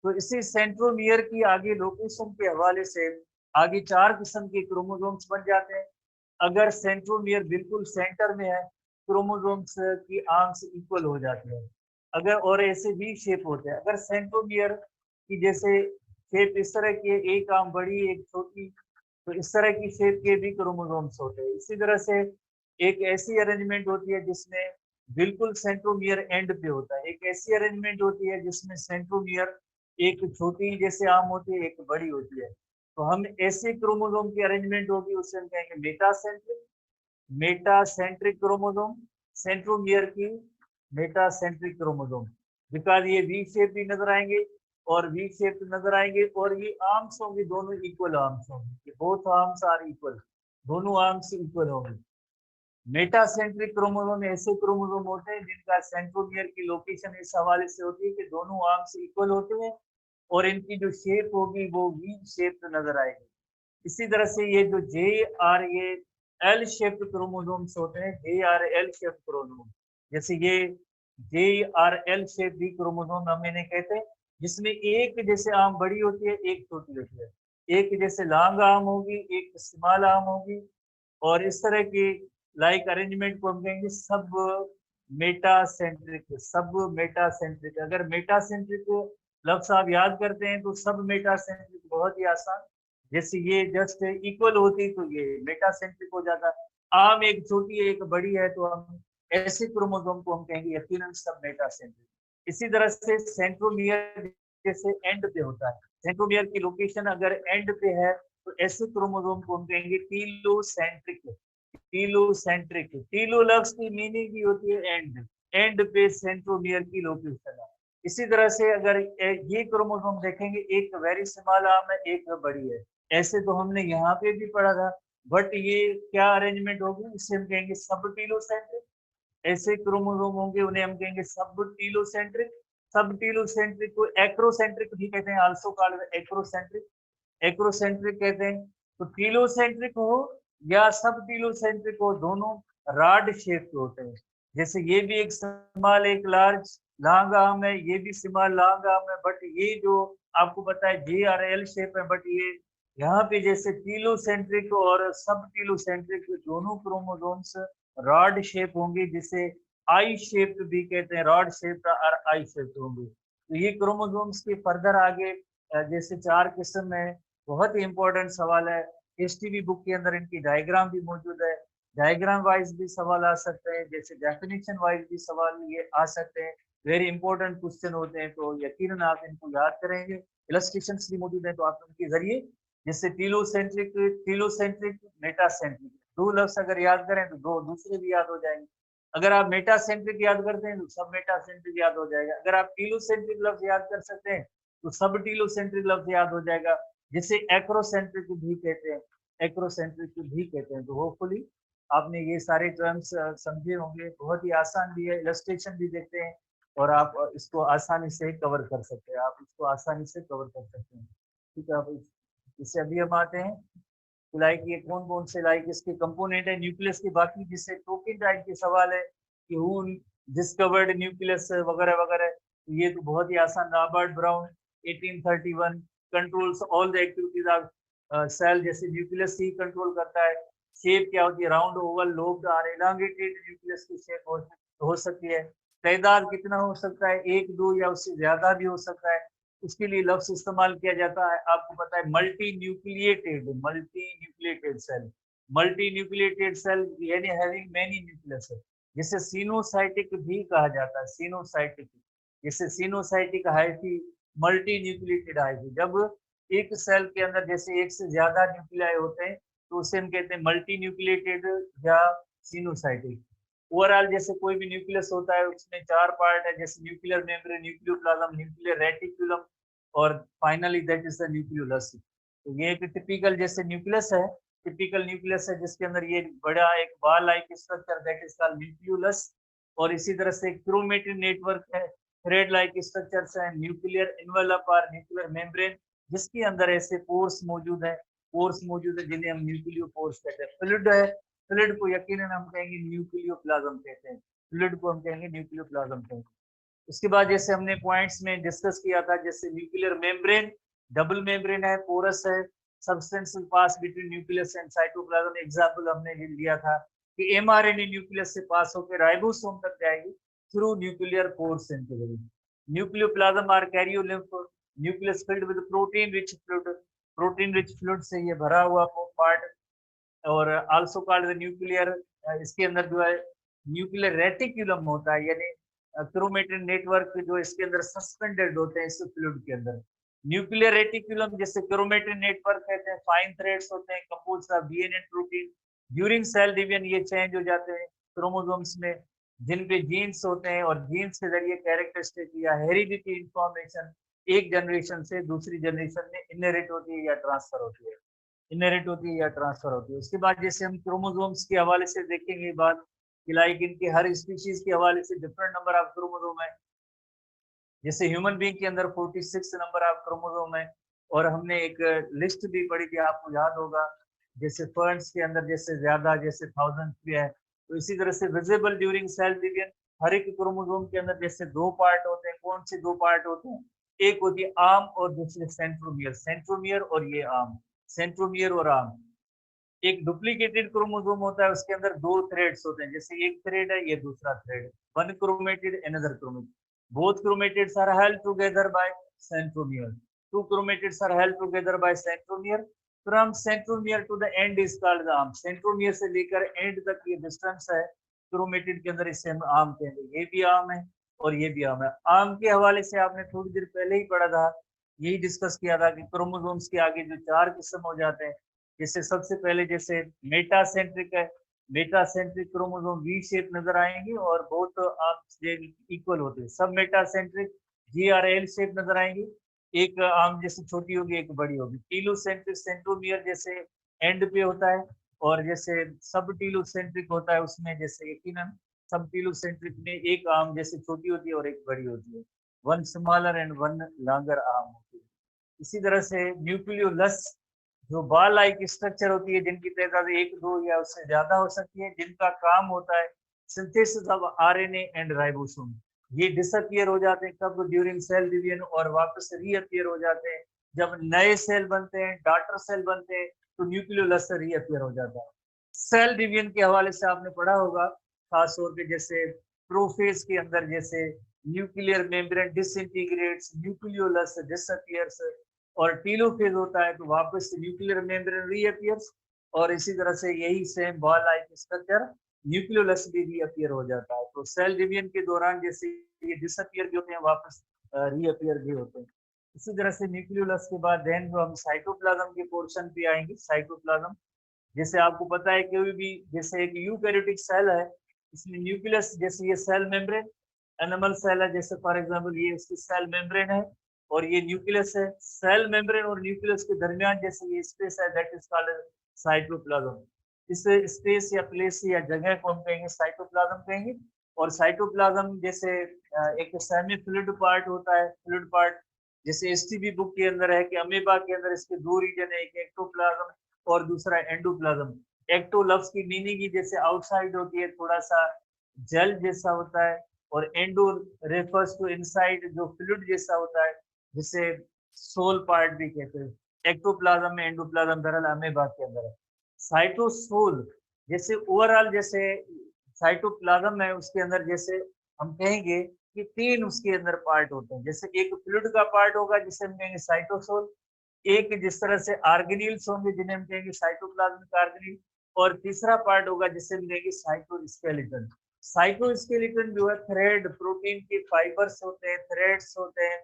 तो इसी सेंट्रोमियर की आगे लोकेशन के हवाले से आगे चार किस्म के क्रोमोसोम्स बन जाते हैं। अगर सेंट्रोमियर बिल्कुल सेंटर में है, क्रोमोसोम्स की आर्म्स इक्वल हो जाते हैं। अगर और ऐसे भी शेप होते हैं, अगर सेंट्रोमियर की जैसे शेप इस तरह की है, एक आर्म बड़ी एक छोटी, तो इस तरह की शेप के भी क्रोमोसोम्स होते हैं। इसी तरह से एक ऐसी अरेंजमेंट होती है जिसमें बिल्कुल सेंट्रोमियर एंड पे होता है। एक ऐसी अरेंजमेंट होती है जिसमें सेंट्रोमियर एक छोटी जैसे आर्म होती है, एक बड़ी होती है। तो हम ऐसे क्रोमोसोम की अरेंजमेंट होगी उससे हम कहेंगे मेटासेंट्रिक क्रोमोसोम। सेंट्रोमियर की मेटासेंट्रिक क्रोमोसोम, बिकॉज ये वी शेप भी नजर आएंगे और वी शेप नजर आएंगे, और ये आर्म्स होंगे, दोनों इक्वल आर्म्स होंगे। बोथ आर्म्स आर इक्वल, दोनों आर्म्स इक्वल होंगे। मेटासेंट्रिक क्रोमोसोम ऐसे क्रोमोसोम होते हैं जिनका सेंट्रोमियर की लोकेशन इस हवाले से होती है कि दोनों आर्म्स इक्वल होते हैं और इनकी जो शेप होगी वो वी शेप नजर आएगी। इसी तरह से ये जो जे R A L shaped chromosomes होते हैं, जे आर एल शेप्ड क्रोमोसोम, जैसे ये जे आर एल शेप भी क्रोमोसोम हम इन्हें कहते हैं, जिसमें एक जैसे आर्म बड़ी होती है, एक छोटी होती है। एक जैसे लॉन्ग आर्म होगी, एक स्मॉल आर्म होगी, और इस तरह की लाइक अरेंजमेंट को हम कहेंगे सब मेटासेंट्रिक। अगर मेटासेंट्रिक लफ्ज आप याद करते हैं तो सब मेटासेंट्रिक बहुत ही आसान। जैसे ये जस्ट इक्वल होती तो ये मेटासेंट्रिक हो जाता। आम एक छोटी है एक बड़ी है तो हम ऐसे क्रोमोसोम को हम कहेंगे यकीनन सब मेटासेंट्रिक। इसी तरह से सेंट्रोमियर जैसे एंड पे होता है, सेंट्रोमियर की लोकेशन अगर एंड पे है तो ऐसे क्रोमोसोम को हम कहेंगे टीलोसेंट्रिक। टीलो लफ्ज की मीनिंग भी होती है एंड, एंड पे सेंट्रोमियर की लोकेशन है। इसी तरह से अगर ये क्रोमोसोम देखेंगे, एक वेरी स्मॉल आर्म है, एक बड़ी है, ऐसे तो हमने यहाँ पे भी पढ़ा था। बट ये क्या अरेंजमेंट होगी, इससे हम कहेंगे सब टीलोसेंट्रिक। ऐसे क्रोमोसोम होंगे उन्हें हम कहेंगे सब टीलोसेंट्रिक। सब टीलोसेंट्रिक को एक्रोसेंट्रिक भी कहते हैं, आल्सो कॉल्ड एक्रोसेंट्रिक। एक्रोसेंट्रिक कहते हैं। तो टीलोसेंट्रिक हो या सब टीलोसेंट्रिक हो, दोनों रॉड शेप के होते हैं। जैसे ये भी एक स्मॉल एक लार्ज लॉन्ग आर्म है, ये भी स्मॉल लॉन्ग आर्म है, बट ये जो आपको पता है जे आर एल शेप है, बट ये यहाँ पे जैसे टीलोसेंट्रिक और सब टीलोसेंट्रिक दोनों क्रोमोसोम्स रॉड शेप होंगे, जिसे आई शेप भी कहते हैं। रॉड शेप और आई शेप होंगे। तो ये क्रोमोसोम्स के फर्दर आगे जैसे 4 किस्म है, बहुत ही इंपॉर्टेंट सवाल है। एसटीवी बुक के अंदर इनकी डायग्राम भी मौजूद है। डायग्राम वाइज भी सवाल आ सकते हैं, जैसे डेफिनेशन वाइज भी सवाल ये आ सकते हैं। वेरी इंपॉर्टेंट क्वेश्चन होते हैं, तो यकीनन आप इनको याद करेंगे। इलस्ट्रेशंस भी मौजूद हैं, तो आप उनके जरिए जैसे टीलोसेंट्रिक, मेटासेंट्रिक, 2 लफ्ज अगर याद करें तो 2 दूसरे भी याद हो जाएंगे। अगर आप मेटासेंट्रिक याद करते हैं तो सब मेटासेंट्रिक याद हो जाएगा। अगर आप टीलोसेंट्रिक लफ्ज याद कर सकते हैं तो सब टीलोसेंट्रिक लफ्ज याद हो जाएगा। जिसे एक्रोसेंट्रिक भी कहते हैं, एक्रोसेंट्रिक भी कहते हैं। तो होपफुली आपने ये सारे टर्म्स समझे होंगे। बहुत ही आसान भी है, इलस्ट्रेशन भी देखते हैं और आप इसको आसानी से कवर कर सकते हैं। आप इसको आसानी से कवर कर सकते हैं। ठीक है, आप इससे अभी हम आते हैं लाइक ये कौन कौन से लाइक इसके कंपोनेंट है न्यूक्लियस के। बाकी जिससे टोकिन टाइप के सवाल है कि हु डिस्कवर्ड न्यूक्लियस वगैरह वगैरह, तो ये तो बहुत ही आसान। Robert Brown 1831 controls all the activities of cell. जैसे न्यूक्लियस ही कंट्रोल करता है। शेप क्या होती है, राउंड, ओवल, लोब्ड और एलोंगेटेड न्यूक्लियस की शेप हो सकती है। तादाद कितना हो सकता है, 1, 2 या उससे ज्यादा भी हो सकता है। उसके लिए लफ्ज इस्तेमाल किया जाता है, आपको पता है, multi nucleated cell. Multi nucleated cell यानी हैविंग मेनी न्यूक्लियस, जिसे सिनोसाइटिक भी कहा जाता है। सिनोसाइटिक, जैसे coenocytic hyphae, multi nucleated hyphae. जब एक सेल के अंदर जैसे एक से ज्यादा न्यूक्लियाई होते हैं तो उसे हम कहते हैं मल्टी न्यूक्लिएटेड या सिनोसाइटिक। ओवरऑल जैसे कोई भी न्यूक्लियस होता है उसमें 4 पार्ट है, जैसे nuclear membrane, nucleoplasm, nuclear reticulum और finally that is the nucleolus. तो ये एक टिपिकल जैसे न्यूक्लियस है, टिपिकल न्यूक्लियस है जिसके अंदर ये बड़ा एक ball like structure that is called nucleolus. और इसी तरह से क्रोमेटिन नेटवर्क है, थ्रेड लाइक स्ट्रक्चर्स है, न्यूक्लियर एनवेलप और न्यूक्लियर मेम्ब्रेन जिसके अंदर ऐसे पोर्स मौजूद है, जिन्हें हम न्यूक्लियो पोर्स कहते हैं। फ्लूइड है, फ्लूइड को यकीनन हम कहेंगे न्यूक्लियोप्लाज्म कहते हैं। फ्लूइड को हम कहेंगे न्यूक्लियोप्लाज्म कहते हैं। उसके बाद जैसे हमने पॉइंट्स में डिस्कस किया था, जैसे न्यूक्लियर मेम्ब्रेन डबल मेम्ब्रेन है, पोरस है, substance pass between nucleus and cytoplasm. Example हमने लिया था कि एमआरएनए न्यूक्लियस से पास होकर राइबोसोम तक जाएगी थ्रू न्यूक्लियर पोर्स के जरिए। Nucleoplasm or karyolymph, nucleus filled with protein rich fluid, protein rich fluid से ये भरा हुआ पार्ट। और आल्सो कॉल्ड द न्यूक्लियर, इसके अंदर जो है न्यूक्लियर रेटिकुलम होता है, यानी क्रोमेटिन नेटवर्क जो इसके अंदर सस्पेंडेड होते हैं इस फ्लूइड के अंदर। न्यूक्लियर रेटिकुलम जैसे क्रोमेटिन नेटवर्क कहते हैं, फाइन थ्रेड्स होते हैं composed of DNA protein. During cell division ये चेंज हो जाते हैं क्रोमोसोम्स में, जिन पे जीन्स होते हैं और जीन्स के जरिए कैरेक्टरिस्टिक या हेरिडिटी इंफॉर्मेशन एक जनरेशन से दूसरी जनरेशन में इनहेरिट होती है या ट्रांसफर होती है। इनहेरिट होती है या ट्रांसफर होती है। उसके बाद जैसे हम क्रोमोसोम्स के हवाले से देखेंगे बात कि लाइक इनके हर स्पीशीज के हवाले से डिफरेंट नंबर ऑफ क्रोमोसोम है। जैसे ह्यूमन बीइंग के अंदर 46 नंबर ऑफ क्रोमोसोम है। और हमने एक लिस्ट भी पढ़ी थी, आपको याद होगा, जैसे फर्न्स के अंदर जैसे ज्यादा जैसे 1000 भी है। तो इसी तरह से विजिबल ड्यूरिंग सेल डिवीजन, हर एक क्रोमोसोम के अंदर जैसे 2 पार्ट होते हैं। कौन से 2 पार्ट होते हैं, एक होती है आर्म और दूसरे सेंट्रोमियर। सेंट्रोमियर और ये आर्म, सेंट्रोमियर और आर्म। एक डुप्लीकेटेड क्रोमोसोम होता है, उसके अंदर 2 थ्रेड्स होते हैं, जैसे एक थ्रेड है ये दूसरा thread, one chromatid another chromatid. Both chromatids are held together by centromere. Two chromatids are held together by centromere. From centromere to the end is called the arm. Centromere से लेकर end तक ये distance है chromatid के अंदर, इसे हम arm कहेंगे। ये भी आर्म है और ये भी आर्म है। आर्म के हवाले से आपने थोड़ी देर पहले ही पढ़ा था, यही डिस्कस किया था कि क्रोमोसोम्स के आगे जो 4 किस्म हो जाते हैं। जैसे सबसे पहले जैसे मेटासेंट्रिक है, मेटासेंट्रिक क्रोमोसोम वी शेप नजर आएंगे और बहुत आर्म्स इक्वल होते हैं। सब मेटासेंट्रिक GRL शेप नजर आएंगी, एक आर्म जैसे छोटी होगी एक बड़ी होगी। टीलोसेंट्रिक सेंट्रोमियर जैसे एंड पे होता है, और जैसे सब टीलोसेंट्रिक होता है उसमें जैसे यकीनन सब टीलोसेंट्रिक में एक आर्म जैसे छोटी होती है और एक बड़ी होती है। One smaller and one longer arm होती है। इसी तरह से न्यूक्लियोलस जो बॉल लाइक स्ट्रक्चर होती है, जिनकी तादाद 1, 2 या उससे ज्यादा हो सकती है, जिनका काम होता है synthesis of RNA and ribosome. ये डिसअपियर हो जाते हैं कब, ड्यूरिंग सेल डिवीजन, और वापस रीअपियर हो जाते हैं जब नए सेल बनते हैं, डॉटर सेल बनते हैं, तो न्यूक्लियोलस रीअपियर हो जाता है। सेल डिवीजन के हवाले से आपने पढ़ा होगा, खास तौर पे जैसे प्रोफेज के अंदर जैसे न्यूक्लियर मेम्ब्रेन डिसइंटीग्रेट्स, न्यूक्लियोलस डिसअपियर्स, और टीलोफेज होता है तो वापस से न्यूक्लियर मेम्ब्रेन रीअपियर्स, और इसी तरह से यही same ball like structure nucleolus भी रीअपियर हो जाता है। तो सेल डिवीजन के दौरान जैसे ये डिसअपियर भी होते हैं, वापस रीअपियर भी होते हैं। इसी तरह से न्यूक्लियोलस के बाद देन जो हम साइटोप्लाज्म के पोर्शन पे आएंगे, साइटोप्लाज्म जैसे आपको पता है कोई भी जैसे एक यूकैरियोटिक सेल है, इसमें न्यूक्लियस जैसे ये सेल मेम्ब्रेन, एनिमल सेल है जैसे फॉर एग्जांपल ये इसकी सेल मेम्ब्रेन है और ये न्यूक्लियस है। सेल मेम्ब्रेन और न्यूक्लियस के दरमियान जैसे ये स्पेस है दैट इज कॉल्ड साइटोप्लाज्म। इस स्पेस या प्लेस या जगह को हम कहेंगे साइटोप्लाज्म कहेंगे। और साइटोप्लाज्म जैसे एक सेमी फ्लूइड पार्ट होता है, फ्लूइड पार्ट जैसे एसटीबी बुक के अंदर है कि अमीबा के अंदर इसके दो रीजन है, एक एक्टोप्लाज्म और दूसरा एंडोप्लाज्म। एक्टो लफ्ज की मीनिंग ही जैसे आउटसाइड होती है, थोड़ा सा जेल जैसा होता है, और एंडो रेफर्स टू इनसाइड जो फ्लूइड जैसा होता है, जिसे सोल पार्ट भी कहते हैं। एक्टोप्लाज्म में एंडोप्लाज्म दरअसल अमीबा के अंदर है। साइटोसोल जैसे ओवरऑल जैसे साइटोप्लाज्म है उसके अंदर जैसे हम कहेंगे कि तीन उसके अंदर पार्ट होते हैं। जैसे एक फ्लूइड का पार्ट होगा जिसे हम कहेंगे साइटोसोल, एक जिस तरह से आर्गेनिल्स होंगे जिन्हें हम कहेंगे साइटोप्लाज्मिक आर्गेनिल, और तीसरा पार्ट होगा जिसे हम कहेंगे साइटोस्केलेटन। साइटोस्केलेटन जो है थ्रेड प्रोटीन के फाइबर्स होते हैं, थ्रेड्स होते हैं,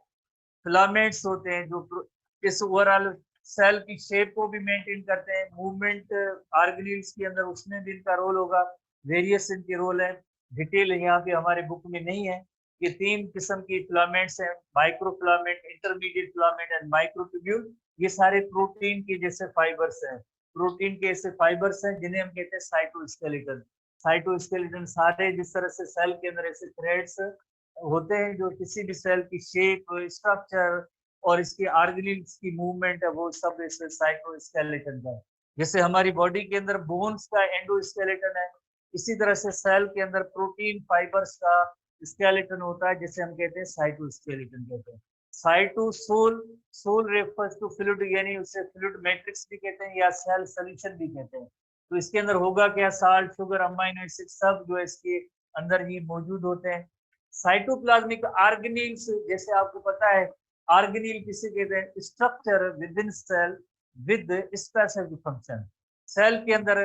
फिलामेंट्स होते हैं जो इस ओवरऑल सेल की शेप को भी मेंटेन करते हैं। मूवमेंट ऑर्गेनेल्स के अंदर उसमें भी इनका रोल होगा, वेरियस इनके रोल है। डिटेल यहाँ पे हमारे बुक में नहीं है। ये तीन किस्म की फिलामेंट्स हैं, micro filament, intermediate filament and microtubule. ये सारे प्रोटीन के जैसे फाइबर्स हैं, प्रोटीन के ऐसे फाइबर्स हैं जिन्हें हम कहते हैं साइटोस्केलेटन। साइटोस्केलेटन सारे जिस तरह से सेल के अंदर ऐसे थ्रेड्स होते हैं जो किसी भी सेल की शेप, स्ट्रक्चर और इसके ऑर्गेनेल्स की मूवमेंट है वो सब इस साइटोस्केलेटन का है। जैसे हमारी बॉडी के अंदर बोन्स का एंडोस्केलेटन है, इसी तरह से सेल के अंदर प्रोटीन फाइबर्स का स्केलेटन होता है जिसे हम कहते हैं साइटोस्केलेटन कहते हैं। Cytosol, sol refers to fluid, यानी उसे फ्लूइड मैट्रिक्स भी कहते हैं या सेल सॉल्यूशन भी कहते हैं। तो इसके अंदर होगा क्या, साल्ट, शुगर, अमाइनो एसिड सब जो है इसके अंदर ही मौजूद होते हैं। साइटोप्लाज्मिक ऑर्गेनेल्स जैसे आपको पता है, ऑर्गेनेल किसे कहते हैं, structure within cell with specific function. Cell के अंदर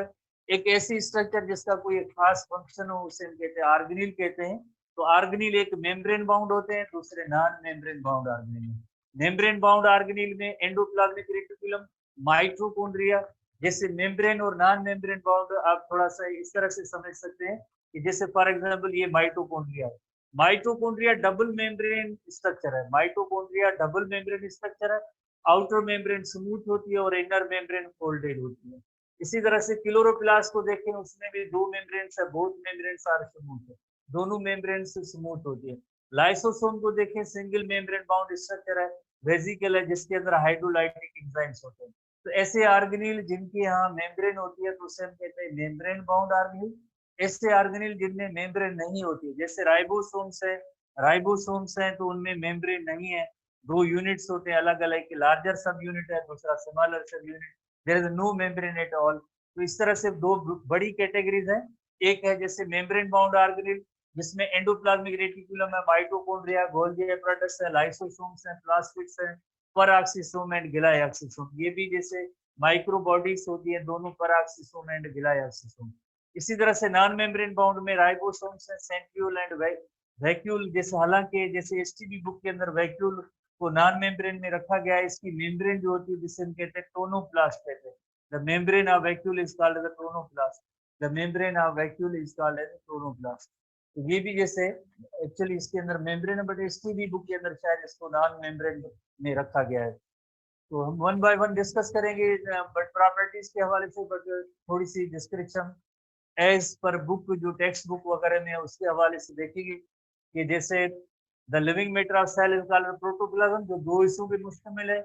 एक ऐसी स्ट्रक्चर जिसका कोई खास फंक्शन हो उसे कहते हैं ऑर्गेनेल कहते हैं। तो ऑर्गेनेल एक मेम्ब्रेन बाउंड होते हैं, दूसरे non membrane bound organelle. Membrane bound organelle में एंडोप्लाज्मिक रेटिकुलम, माइटोकॉन्ड्रिया, जैसे मेम्ब्रेन और नॉन मेम्ब्रेन बाउंड आप थोड़ा सा इस तरह से समझ सकते हैं कि जैसे फॉर एग्जांपल ये माइटोकॉन्ड्रिया है। माइटोकॉन्ड्रिया डबल मेम्ब्रेन स्ट्रक्चर है, माइटोकॉन्ड्रिया डबल मेम्ब्रेन स्ट्रक्चर है। आउटर मेम्ब्रेन स्मूथ होती है और इनर मेम्ब्रेन फोल्डेड होती है। इसी तरह से क्लोरोप्लास्ट को देखें, उसमें भी दो मेम्ब्रेन्स है, बोथ मेम्ब्रेन्स आर स्मूथ है, दोनों मेम्ब्रेन से स्मूथ होती है। लाइसोसोम को देखें, सिंगल मेम्ब्रेन बाउंड स्ट्रक्चर है, वेसिकल है जिसके अंदर हाइड्रोलाइटिक एंजाइम्स होते हैं। तो ऐसे ऑर्गेनेल जिनकी यहाँ मेम्ब्रेन होती है तो उसे हम कहते हैं मेम्ब्रेन बाउंड ऑर्गेनेल। ऐसे ऑर्गेनेल जिनमें मेम्ब्रेन नहीं होती है, जैसे राइबोसोम्स है, राइबोसोम्स हैं तो उनमें मेम्ब्रेन नहीं है, दो यूनिट्स होते हैं अलग अलग, लार्जर सब यूनिट है, दूसरा smaller sub unit, there is no membrane at all. तो इस तरह से दो बड़ी कैटेगरीज हैं। एक है जैसे मेम्ब्रेन बाउंड ऑर्गेनेल जिसमें एंडोप्लाज्मिक रेटिकुलम है, माइटोकॉन्ड्रिया, गोल्गी एपैरेटस है, लाइसोसोम्स हैं, प्लास्टिड्स हैं, पेरोक्सिसोम एंड गिलायॉक्सिसोम। ये भी जैसे माइक्रो बॉडीज होती है, दोनों पेरोक्सिसोम एंड गिलायॉक्सिसोम। इसी तरह से नॉन मेम्ब्रेन बाउंड में राइबोसोम्स हैं, सेंट्रियोल एंड वैक्यूल। जैसे हालांकि जैसे एसटीबी बुक के अंदर वैक्यूल को नॉन मेम्ब्रेन में रखा गया है, इसकी मेम्ब्रेन जो होती है जिसे हम कहते हैं टोनोप्लास्ट कहते हैं। The membrane of vacuole is called the tonoplast, the membrane of vacuole is called as tonoplast. तो ये भी जैसे एक्चुअली इसके अंदर मेम्ब्रेन है, बट एसटीबी बुक के अंदर शायद इसको नॉन मेम्ब्रेन में रखा गया है। तो हम वन बाय वन डिस्कस करेंगे बट प्रॉपर्टीज के हवाले से, बट थोड़ी सी डिस्क्रिप्शन एज पर बुक जो टेक्स्ट बुक वगैरह में है उसके हवाले से देखेंगे कि जैसे the living matter of cell is called protoplasm, जो दो हिस्सों पे मुश्तमिल है।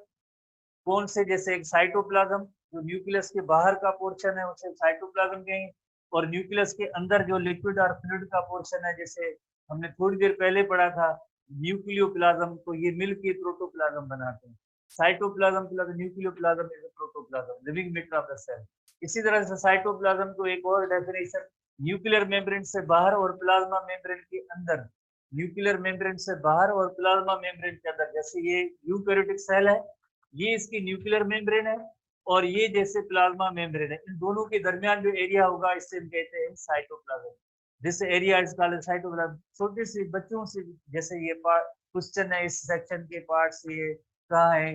कौन से, जैसे एक साइटोप्लाज्म जो न्यूक्लियस के बाहर का पोर्शन है उसे साइटोप्लाज्म कहेंगे, और न्यूक्लियस के अंदर जो लिक्विड और फ्लूइड का पोर्शन है, जैसे हमने थोड़ी देर पहले पढ़ा था न्यूक्लियोप्लाज्म, तो ये मिलकर प्रोटोप्लाज्म बनाते हैं। Cytoplasm plus nucleoplasm is protoplasm, living matter of the cell. इसी तरह से साइटोप्लाज्म को एक और डेफिनेशन, न्यूक्लियर मेम्ब्रेन से बाहर और प्लाज्मा मेम्ब्रेन के अंदर, न्यूक्लियर मेम्ब्रेन से बाहर और प्लाज्मा मेम्ब्रेन के अंदर। जैसे ये यूकैरियोटिक सेल है, ये इसकी न्यूक्लियर मेम्ब्रेन है और ये जैसे प्लाज्मा मेम्ब्रेन है, इन दोनों के दरमियान जो एरिया होगा इससे हम कहते हैं cytoplasm. This area is called cytoplasm. छोटे से बच्चों से जैसे ये पार्ट क्वेश्चन है इस सेक्शन के पार्ट से, ये कहाँ है,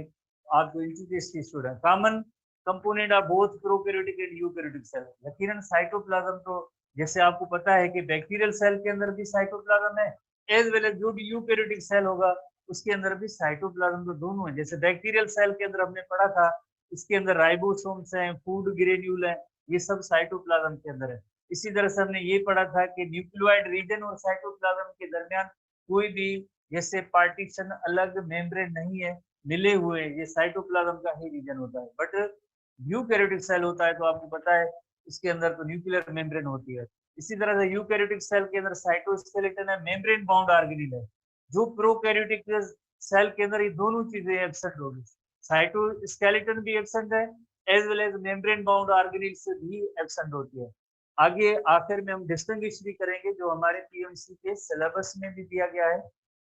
आप जो इंटीग्रेट की student, common component of both prokaryotic and eukaryotic cell. यकीनन साइटोप्लाज्म तो जैसे आपको पता है कि बैक्टीरियल सेल के अंदर भी साइटोप्लाज्म है, एज वेल एज जो भी यूकैरियोटिक सेल होगा उसके अंदर भी साइटोप्लाज्म तो दोनों है। जैसे बैक्टीरियल सेल के अंदर हमने पढ़ा था, इसके अंदर राइबोसोम्स हैं, फूड ग्रेन्यूल है, ये सब साइटोप्लाज्म के अंदर है। इसी तरह से हमने ये पढ़ा था कि न्यूक्लियोइड रीजन और साइटोप्लाज्म के दरमियान कोई भी जैसे पार्टीशन अलग मेम्ब्रेन नहीं है, मिले हुए, ये साइटोप्लाज्म का ही रीजन होता है। बट यूकैरियोटिक सेल होता है तो आपको पता है इसके अंदर तो न्यूक्लियर मेम्ब्रेन होती है। इसी तरह से यूकैरियोटिक सेल के अंदर साइटोस्केलेटन है, मेम्ब्रेन बाउंड ऑर्गेनेल है। जो प्रोकैरियोटिक सेल के अंदर ये दोनों चीजें एब्सेंट होगी, साइटोस्केलेटन भी एब्सेंट है as well as membrane bound organelle से भी एब्सेंट होती है। आगे आखिर में हम डिस्टिंग्विश भी करेंगे जो हमारे पीएमसी के सिलेबस में भी दिया गया है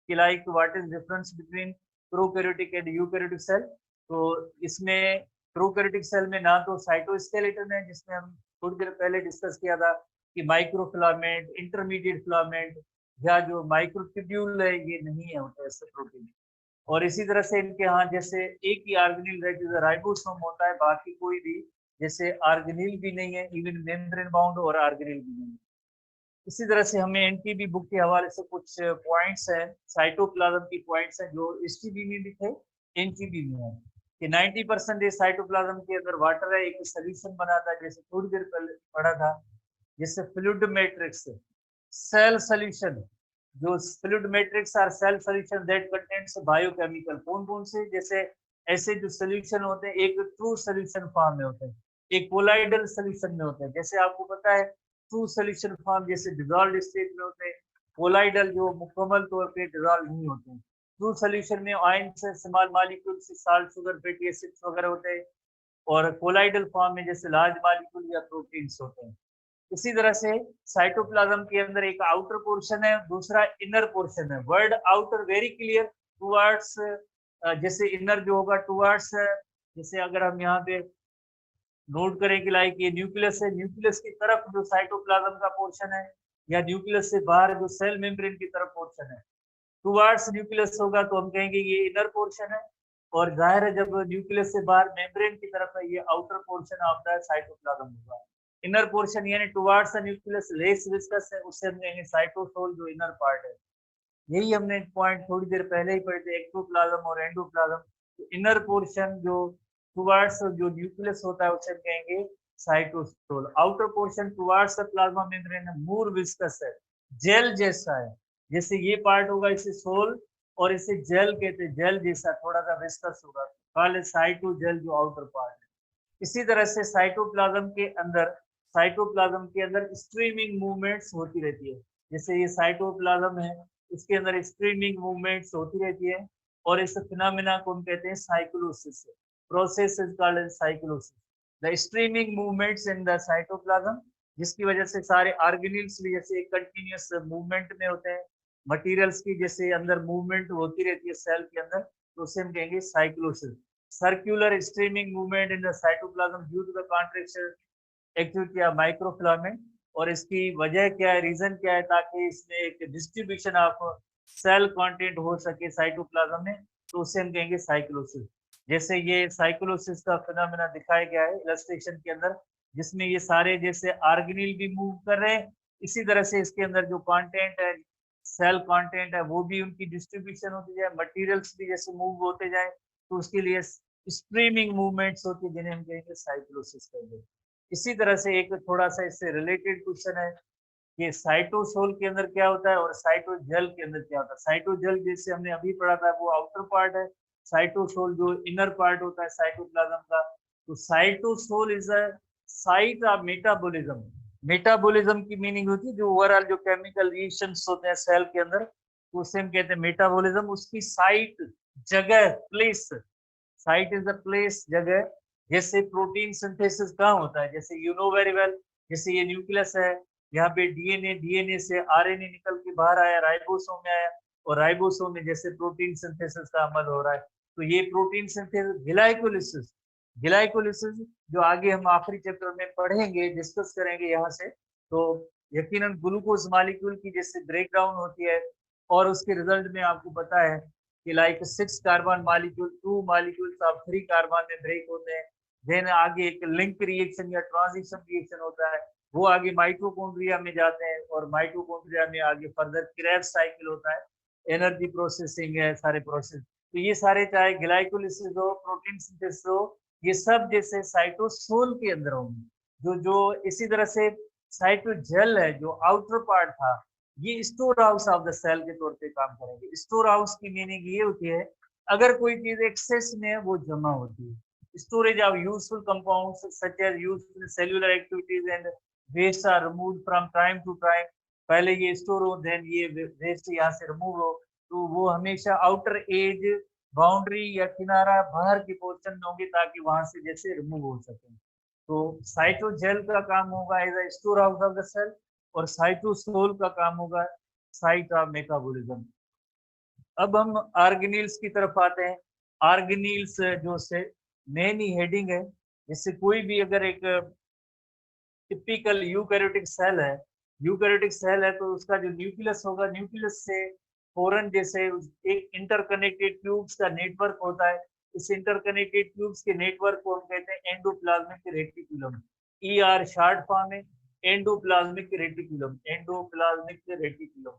कि like what is difference between prokaryotic and eukaryotic cell. तो इसमें प्रोकैरियोटिक सेल में ना तो साइटोस्केलेटन है जिसमें हम थोड़ी देर पहले डिस्कस किया था कि माइक्रोफिलामेंट, इंटरमीडिएट फिलामेंट या जो माइक्रोट्यूब्यूल है ये नहीं है होता है प्रोटीन। और इसी तरह से इनके यहाँ जैसे एक ही आर्गेनिल जैसे राइबोसोम होता है, बाकी कोई भी जैसे आर्गेनिल भी नहीं है, इवन मेम्ब्रेन बाउंड और आर्गेनिल भी नहीं है। इसी तरह से हमें एनटीबी बुक के हवाले से कुछ पॉइंट्स हैं, साइटोप्लाज्म की पॉइंट्स हैं जो एसटीबी में भी थे, एनटीबी में है कि 90% साइटोप्लाज्म के अंदर वाटर है, एक सोल्यूशन बनाता है, जैसे थोड़ी देर पहले पढ़ा था, जैसे फ्लूइड मैट्रिक्स, सेल सोल्यूशन, जो fluid matrix or cell solution that contains biochemical. कौन कौन से जैसे ऐसे जो सोल्यूशन होते हैं, एक ट्रू सोल्यूशन फॉर्म में होते हैं, एक कोलाइडल सोल्यूशन में होते हैं। जैसे आपको पता है ट्रू सोल्यूशन फॉर्म जैसे डिजॉल्व स्टेट में होते हैं, कोलाइडल जो मुकम्मल तौर पे डिजॉल्व नहीं होते हैं। ट्रू सोल्यूशन में आयन से स्मॉल मॉलिक्यूल से साल्ट, शुगर, फैटी एसिड्स वगैरह होते हैं, और कोलाइडल फॉर्म में जैसे लार्ज मॉलिक्यूल या प्रोटीन्स होते हैं। इसी तरह से साइटोप्लाज्म के अंदर एक आउटर पोर्शन है, दूसरा इनर पोर्शन है। Word outer very clear, towards, जैसे इनर जो होगा टुवर्ड्स, जैसे अगर हम यहाँ पे नोट करें कि लाइक ये न्यूक्लियस है, न्यूक्लियस की तरफ जो साइटोप्लाज्म का पोर्शन है, या न्यूक्लियस से बाहर जो सेल मेम्ब्रेन की तरफ पोर्शन है, टुवर्ड्स न्यूक्लियस होगा तो हम कहेंगे ये इनर पोर्शन है। और जाहिर है जब न्यूक्लियस से बाहर मेम्ब्रेन की तरफ है, ये outer portion of the cytoplasm होगा। इनर पोर्शन यानी towards the nucleus less viscous है, उससे हम कहेंगे साइटोसोल जो इनर पार्ट है। यही हमने पॉइंट थोड़ी देर पहले ही पढ़े थे, एक्टोप्लाज्म और एंडोप्लाज्म। तो इनर पोर्शन जो टुवर्ड्स जो न्यूक्लियस होता है उसे हम कहेंगे cytosol. Outer portion towards the plasma membrane है, मोर विस्कस है, जेल जैसा है। जैसे ये पार्ट होगा इसे सोल, और इसे जेल कहते हैं, जेल जैसा थोड़ा सा विस्कस होगा, कॉल्ड साइटोजेल जो आउटर पार्ट है। इसी तरह से साइटोप्लाज्म के अंदर स्ट्रीमिंग मूवमेंट्स होती रहती है। जैसे ये साइटोप्लाज्म है, इसके अंदर स्ट्रीमिंग मूवमेंट्स होती रहती है, और इस फिनोमेना को हम कहते हैं cyclosis. Process is called cyclosis. The streaming movements in the cytoplasm, जिसकी वजह से सारे ऑर्गेनेल्स भी जैसे एक कंटिन्यूअस मूवमेंट में होते हैं, मटेरियल्स की जैसे अंदर मूवमेंट होती रहती है सेल के अंदर, तो उसे हम कहेंगे cyclosis. Circular streaming movement in the cytoplasm due to the contraction activity of microfilament. और इसकी वजह क्या है, रीजन क्या है, ताकि इसमें एक डिस्ट्रीब्यूशन ऑफ सेल कंटेंट हो सके साइटोप्लाज्म में, तो उसे हम कहेंगे साइक्लोसिस। जैसे ये साइक्लोसिस का फिनोमेना दिखाया गया है इलस्ट्रेशन के अंदर, जिसमें ये सारे जैसे ऑर्गेनेल भी मूव कर रहे हैं, इसी तरह से इसके अंदर जो कंटेंट है, सेल कंटेंट है, वो भी उनकी डिस्ट्रीब्यूशन होती जाए, मटेरियल्स भी जैसे मूव होते जाए, तो उसके लिए स्ट्रीमिंग मूवमेंट्स होती है जिन्हें हम कहेंगे साइक्लोसिस कहेंगे। इसी तरह से एक थोड़ा सा इससे रिलेटेड क्वेश्चन है कि साइटोसोल के अंदर क्या होता है और साइटोजेल के अंदर क्या होता है। साइटोजेल जैसे हमने अभी पढ़ा था वो आउटर पार्ट है, साइटोसोल जो इनर पार्ट होता है साइटोप्लाज्म का। तो cytosol is a site of metabolism. Metabolism की मीनिंग होती है जो ओवरऑल जो केमिकल रिएक्शंस होते हैं सेल के अंदर, तो उसे हम कहते हैं मेटाबॉलिज्म। उसकी साइट, जगह, place, site is the place, जगह। जैसे प्रोटीन सिंथेसिस कहाँ होता है, जैसे यू नो वेरी वेल, जैसे ये न्यूक्लियस है, यहाँ पे डीएनए से आरएनए निकल के बाहर आया, राइबोसोम में आया, और राइबोसोम में जैसे प्रोटीन सिंथेसिस का अमल हो रहा है। तो ये प्रोटीन सिंथेसिस, ग्लाइकोलिसिस, ग्लाइकोलिसिस जो आगे हम आखिरी चैप्टर में पढ़ेंगे, डिस्कस करेंगे यहाँ से। तो यकीनन ग्लूकोज मॉलिक्यूल की जैसे ब्रेक डाउन होती है और उसके रिजल्ट में आपको पता है कि like 6 carbon molecule 2 molecules of 3 carbon में ब्रेक होते हैं। देन आगे एक लिंक रिएक्शन या ट्रांजिशन रिएक्शन होता है, वो आगे माइटोकॉन्ड्रिया में जाते हैं और माइटोकॉन्ड्रिया में आगे फर्दर क्रेब्स साइकिल होता है, एनर्जी प्रोसेसिंग है, सारे प्रोसेस। तो ये सारे चाहे ग्लाइकोलिसिस हो, प्रोटीन सिंथेसिस हो, ये सब जैसे साइटोसोल के अंदर होंगे। जो जो इसी तरह से साइटोजेल है जो आउटर पार्ट था, ये store house of the cell के तौर पे काम करेंगे। स्टोर हाउस की मीनिंग ये होती है अगर कोई चीज एक्सेस में है वो जमा होती है। Storage of useful compounds such as used in cellular activities and waste are removed from time to time. पहले ये स्टोर हो, देन ये वेस्ट यहाँ से रिमूव हो, तो वो हमेशा आउटर एज, बाउंड्री या किनारा बाहर की पोर्शन में होंगे ताकि वहां से जैसे रिमूव हो सके। तो साइटोजेल का काम होगा as a store house of the cell, और साइटोसोल का काम होगा साइट ऑफ मेटाबॉलिज्म। अब हम ऑर्गेनील्स की तरफ आते हैं। ऑर्गेनील्स जो से मेन ही हेडिंग है, जिससे कोई भी अगर एक टिपिकल यूकैरियोटिक सेल है, यूकैरियोटिक सेल है तो उसका जो न्यूक्लियस होगा, न्यूक्लियस से फोरन जैसे एक इंटरकनेक्टेड ट्यूब्स का नेटवर्क होता है। इस इंटरकनेक्टेड ट्यूब्स के नेटवर्क को हम कहते हैं endoplasmic reticulum. ER short form है endoplasmic reticulum, endoplasmic reticulum.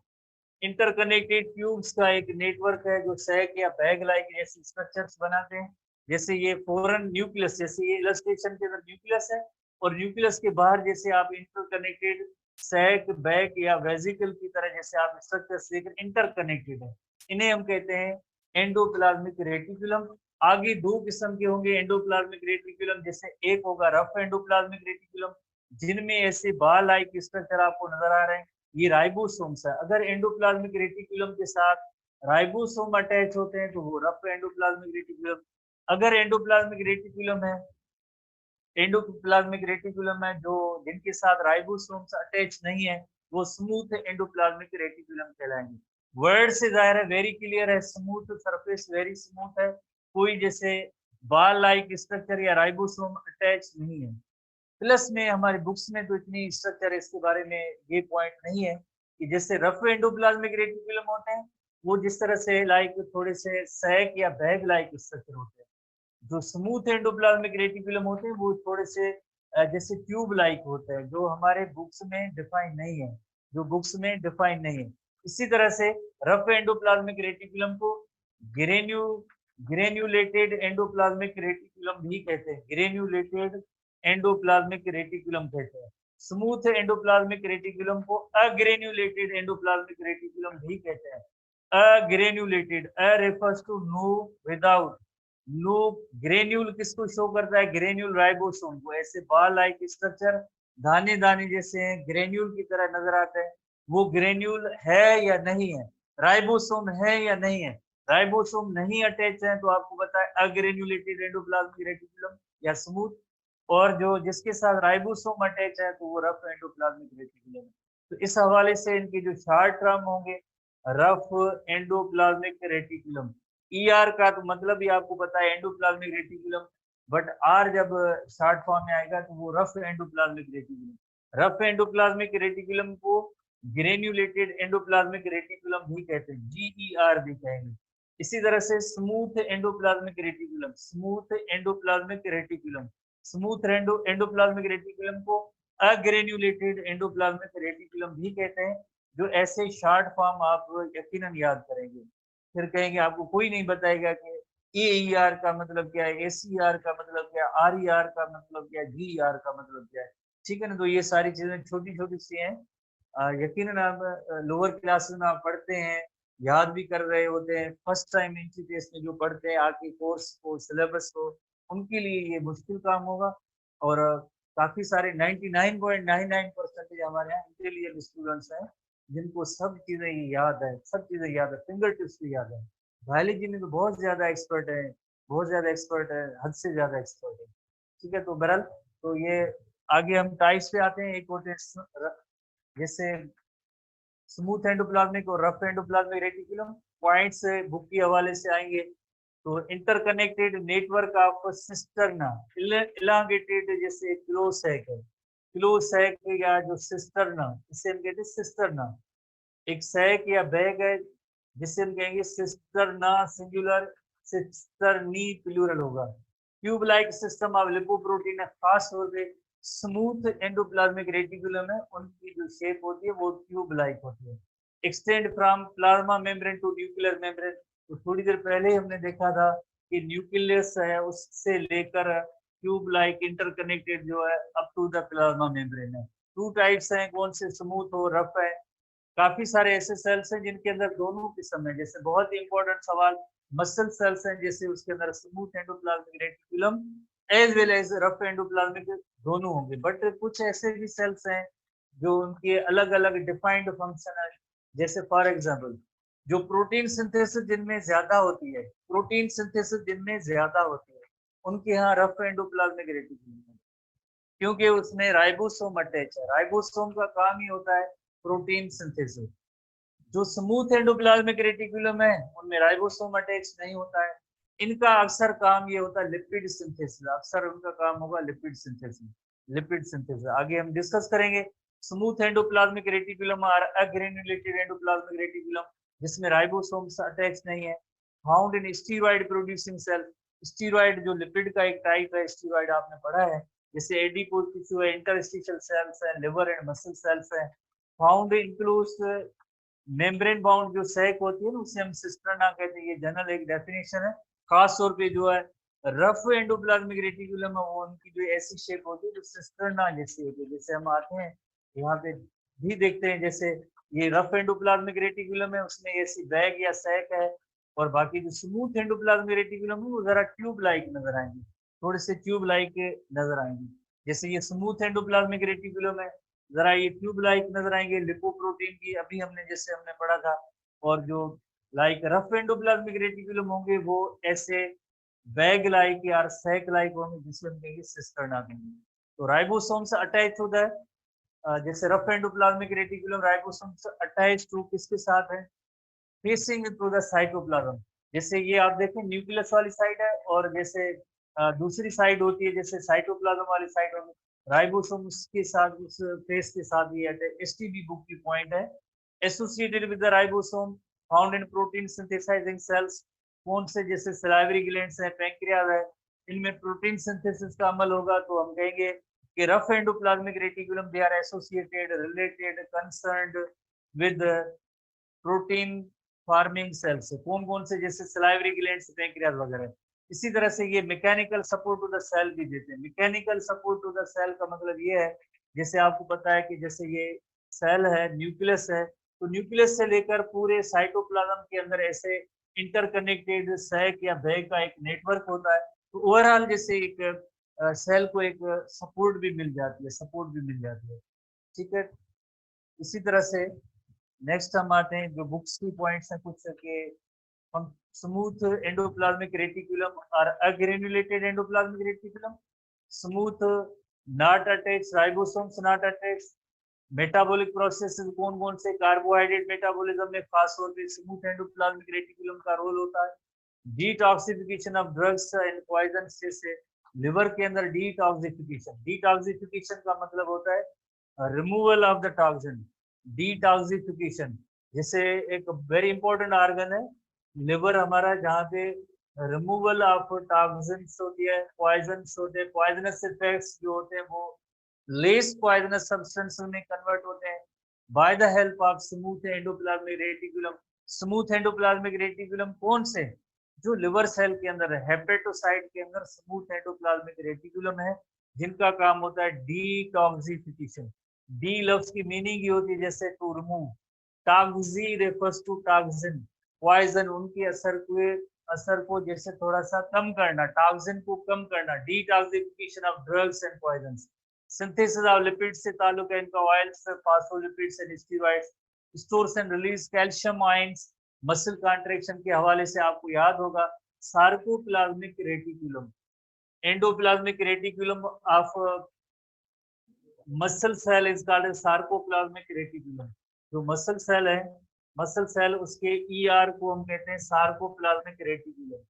Interconnected tubes का एक नेटवर्क है जो सैक या बैग लाइक ऐसे स्ट्रक्चर्स बनाते हैं। जैसे ये फोरन न्यूक्लियस, जैसे ये इलस्ट्रेशन के अंदर न्यूक्लियस है, और न्यूक्लियस के बाहर जैसे आप इंटरकनेक्टेड सैक, बैग या वेजिकल की तरह जैसे आप स्ट्रक्चर्स लेकर इंटरकनेक्टेड है, इन्हें हम कहते हैं एंडोप्लाज्मिक रेटिकुलम। आगे दो किस्म के होंगे एंडोप्लाज्मिक रेटिकुलम, जैसे एक होगा रफ एंडोप्लाज्मिक रेटिकुलम, जिनमें ऐसे बाल लाइक स्ट्रक्चर आपको नजर आ रहे हैं, ये राइबोसोम्स है। अगर एंडोप्लाज्मिक रेटिकुलम के साथ राइबोसोम अटैच होते हैं तो वो रफ एंडोप्लाज्मिक रेटिकुलम। अगर एंडोप्लाज्मिक रेटिकुलम है, एंडोप्लाज्मिक रेटिकुलम है जो जिनके साथ राइबोसोम्स अटैच नहीं है, वो स्मूथ एंडोप्लाज्मिक रेटिकुलम कहलाएंगे। वर्ड से जाहिर है, वेरी क्लियर है, स्मूथ सरफेस, वेरी स्मूथ है, कोई जैसे बाल लाइक स्ट्रक्चर या राइबोसोम अटैच नहीं है। प्लस में हमारी बुक्स में तो इतनी स्ट्रक्चर इसके बारे में ये पॉइंट नहीं है कि जैसे रफ एंडोप्लाज्मिक रेटिकुलम होते हैं वो जिस तरह से लाइक थोड़े से सैक या बैग लाइक स्ट्रक्चर होते हैं। जो स्मूथ एंडोप्लाज्मिक रेटिकुलम होते हैं वो थोड़े से जैसे ट्यूब लाइक होते हैं, जो हमारे बुक्स में डिफाइन नहीं है, जो बुक्स में डिफाइन नहीं है। इसी तरह से रफ एंडोप्लाज्मिक रेटिकुलम को ग्रेन्यू ग्रेन्यूलेटेड एंडोप्लाज्मिक रेटिकुलम भी कहते हैं, ग्रेन्यूलेटेड एंडोप्लाज्मिक रेटिकुलम कहते हैं। स्मूथ एंडोप्लाज्मिक रेटिकुलम को अग्रेन्यूलेटेड एंडोप्लाज्मिक रेटिकुलम भी कहते हैं। Agranulated, a refers to no, without. No, granule किसको शो करता है? ग्रेन्यूल राइबोसोम को। ऐसे बाल लाइक स्ट्रक्चर दाने दाने जैसे हैं, ग्रेन्यूल की तरह नजर आते हैं, वो ग्रेन्यूल है या नहीं है, राइबोसोम है या नहीं है। राइबोसोम नहीं अटैच है तो आपको पता है अग्रेन्यूलेटेड एंडोप्लाज्मिक रेटिकुलम या स्मूथ, और जो जिसके साथ राइबोसोम अटैच है तो वो रफ एंडोप्लाज्मिक रेटिकुलम है। तो इस हवाले से इनके जो शॉर्ट टर्म होंगे, रफ एंडोप्लाज्मिक रेटिकुलम। ईआर का तो मतलब ही आपको पता है एंडोप्लाज्मिक रेटिकुलम, बट आर जब शॉर्ट फॉर्म में आएगा तो वो rough endoplasmic reticulum. Rough endoplasmic reticulum को ग्रेन्यूलेटेड एंडोप्लाज्मिक रेटिकुलम भी कहते हैं, जीईआर भी कहेंगे। इसी तरह से smooth endoplasmic reticulum, smooth endoplasmic reticulum, smooth endoplasmic reticulum को अग्रेन्यूलेटेड एंडोप्लाज्मिक रेटिकुलम भी कहते हैं। जो ऐसे शॉर्ट फॉर्म आप यकीनन याद करेंगे, फिर कहेंगे आपको कोई नहीं बताएगा कि एईआर का मतलब क्या है, एसीआर का मतलब क्या है, आरईआर का मतलब क्या है, जीईआर का मतलब क्या है। ठीक है ना, तो ये सारी चीजें छोटी छोटी सी हैं, यकीनन आप लोअर क्लासेस में आप पढ़ते हैं, याद भी कर रहे होते हैं। फर्स्ट टाइम एंट्री टेस्ट में जो पढ़ते हैं आके कोर्स को, सिलेबस को, उनके लिए ये मुश्किल काम होगा। और काफी सारे 99.99% हमारे यहाँ इंटेलिजेंट स्टूडेंट्स हैं जिनको सब चीजें याद है, सब चीजें याद है, फिंगर टिप्स भी याद है। बायोलॉजी में तो बहुत ज्यादा एक्सपर्ट है, बहुत ज्यादा एक्सपर्ट है, हद से ज्यादा एक्सपर्ट है। ठीक है, तो बहरहाल तो ये आगे हम टाइप्स पे आते हैं। एक होते हैं जैसे स्मूथ एंडोप्लाज्मिक और rough endoplasmic reticulum. Points book के हवाले से आएंगे। तो interconnected network of cisterna, elongated जैसे क्लोज सैक है, क्लोज सैक या जो सिस्टर्ना, इसे हम कहते हैं सिस्टर्ना। एक सैक या बैग है जिसे हम कहेंगे सिस्टर्ना सिंगुलर, सिस्टर्नी प्लूरल होगा। Tube like system of lipoprotein है, खास तौर पे स्मूथ एंडोप्लाज्मिक रेटिकुलम है, उनकी जो शेप होती है वो ट्यूब लाइक होती है। Extend from plasma membrane to nuclear membrane, तो थोड़ी देर पहले हमने देखा था कि न्यूक्लियस है उससे लेकर ट्यूब लाइक इंटरकनेक्टेड जो है up to the plasma membrane है। टू टाइप्स हैं, कौन से स्मूथ और रफ है। काफी सारे ऐसे सेल्स हैं जिनके अंदर दोनों किस्म है, जैसे बहुत ही इंपॉर्टेंट सवाल, मसल सेल्स हैं जैसे उसके अंदर smooth endoplasmic reticulum as well as rough endoplasmic दोनों होंगे। बट कुछ ऐसे भी सेल्स हैं जो उनके अलग अलग डिफाइंड फंक्शन है, जैसे फॉर एग्जाम्पल जो प्रोटीन सिंथेसिस जिनमें ज्यादा होती है, प्रोटीन सिंथेसिस जिनमें ज्यादा होती है उनके यहाँ रफ एंडोप्लाज्मिक रेटिकुलम है, क्योंकि उसमें राइबोसोम अटैच है। राइबोसोम का काम ही होता है प्रोटीन सिंथेसिस। जो स्मूथ एंडोप्लाज्मिक रेटिकुलम है उनमें राइबोसोम अटैच नहीं होता है। इनका अक्सर काम ये होता है लिपिड सिंथेसिस, अक्सर उनका काम होगा लिपिड सिंथेसिस। लिपिड सिंथेसिस आगे हम डिस्कस करेंगे। स्मूथ एंडोप्लाज्मिक रेटिकुलम और अग्रेन्युलेटेड एंडोप्लाज्मिक रेटिकुलम जिसमें राइबोसोम्स अटैच नहीं है। Found in steroid producing cell, steroid जो लिपिड का एक टाइप है, स्टीरॉइड आपने पढ़ा है, जैसे एडिपोज टिश्यू है, इंटरस्टिशियल सेल्स है, लिवर एंड मसल सेल्स है। फाउंड इंक्लूड्स मेम्ब्रेन बाउंड जो सैक होती है ना उसे हम सिस्टर्ना कहते हैं, ये जनरल एक डेफिनेशन है। खास तौर पे जो है रफ एंडोप्लाज्मिक रेटिकुलम है वो उनकी जो ऐसी शेप होती है जो सिस्टर्ना जैसी होती है। जैसे हम आते हैं यहाँ पे भी देखते हैं, जैसे ये रफ एंडोप्लाज्मिक रेटिकुलम है उसमें ऐसी बैग या सैक है, और बाकी जो स्मूथ एंडोप्लाज्मिक रेटिकुलम है वो जरा ट्यूब लाइक नजर आएंगे, थोड़े से ट्यूब लाइक नजर आएंगे। जैसे ये स्मूथ एंडोप्लाज्मिक रेटिकुलम है, जरा ये ट्यूब लाइक नजर आएंगे लिपोप्रोटीन की, अभी हमने जैसे हमने पढ़ा था। और जो लाइक रफ एंडोप्लाज्मिक रेटिकुलम होंगे वो ऐसे बैग लाइक या सैक लाइक होंगे जिसे हम कहेंगे सिस्टर्ना कहेंगे। तो राइबोसोम से अटैच होता है, जैसे रफ एंडोप्लाज्मिक रेटिकुलम राइबोसोम से अटैच टू किसके साथ है, फेसिंग टू द साइटोप्लाज्म। जैसे ये आप देखें न्यूक्लियस वाली साइड है, और जैसे दूसरी साइड होती है जैसे साइटोप्लाज्म वाली साइड होगी, राइबोसोम के साथ उस फेस के साथ ये एसटीबी बुक की पॉइंट है। Associated with the ribosome found in protein synthesizing cells, कौन से, जैसे सलाइवरी ग्लैंड्स है, पैंक्रियाज है, इनमें प्रोटीन सिंथेसिस का अमल होगा। तो हम कहेंगे कि rough endoplasmic reticulum they are associated related concerned with protein forming cells, कौन कौन से, जैसे सलाइवरी ग्लैंड्स, पैंक्रियाज वगैरह। इसी तरह से ये mechanical support to the cell भी देते हैं। Mechanical support to the cell का मतलब ये है, जैसे आपको पता है कि जैसे ये सेल है, न्यूक्लियस है, तो न्यूक्लियस से लेकर पूरे साइटोप्लाज्म के अंदर ऐसे इंटरकनेक्टेड सैक या बैग का एक नेटवर्क होता है। तो ओवरऑल जैसे एक सेल को एक सपोर्ट भी मिल जाती है, सपोर्ट भी मिल जाती है। ठीक है, इसी तरह से नेक्स्ट हम आते हैं जो बुक्स की पॉइंट्स हैं कुछ के, हम स्मूथ एंडोप्लाज्मिक रेटिकुलम और agranulated endoplasmic reticulum, smooth not attach, ribosomes not attach. Metabolic processes कौन कौन से, कार्बोहाइड्रेट मेटाबॉलिज्म में खास तौर पे स्मूथ एंडोप्लाज्मिक रेटिकुलम का रोल होता है। Detoxification of drugs and poison, जैसे लिवर के अंदर डिटॉक्सिफिकेशन, डिटॉक्सिफिकेशन का मतलब होता है removal of the toxin, detoxification. जैसे एक वेरी इंपॉर्टेंट ऑर्गन है लिवर हमारा, जहाँ पे रिमूवल ऑफ टॉक्सिन्स होती है, पॉइजन्स होते हैं, पॉइजनस इफेक्ट्स जो होते हैं वो लेस पॉइजनस सब्सटेंस में कन्वर्ट होते हैं by the help of smooth endoplasmic reticulum. Smooth endoplasmic reticulum कौन से, जो लिवर सेल के अंदर है, हेपेटोसाइट के अंदर स्मूथ एंडोप्लाज्मिक रेटिकुलम है, जिनका काम होता है डिटॉक्सिफिकेशन। डी लफ्ज की मीनिंग ये होती है जैसे to remove, toxi refers to toxin, poison उनके असर को जैसे थोड़ा सा कम करना, टॉक्सिन को कम करना, detoxification of drugs and poisons. Synthesis of lipids से ताल्लुक है इनका, oils, phospholipids and steroids. Stores and release calcium ions, muscle contraction के हवाले से आपको याद होगा sarcoplasmic reticulum, endoplasmic reticulum of muscle cell is called sarcoplasmic reticulum. जो मसल सेल है, मसल सेल उसके ईआर को हम कहते हैं sarcoplasmic reticulum.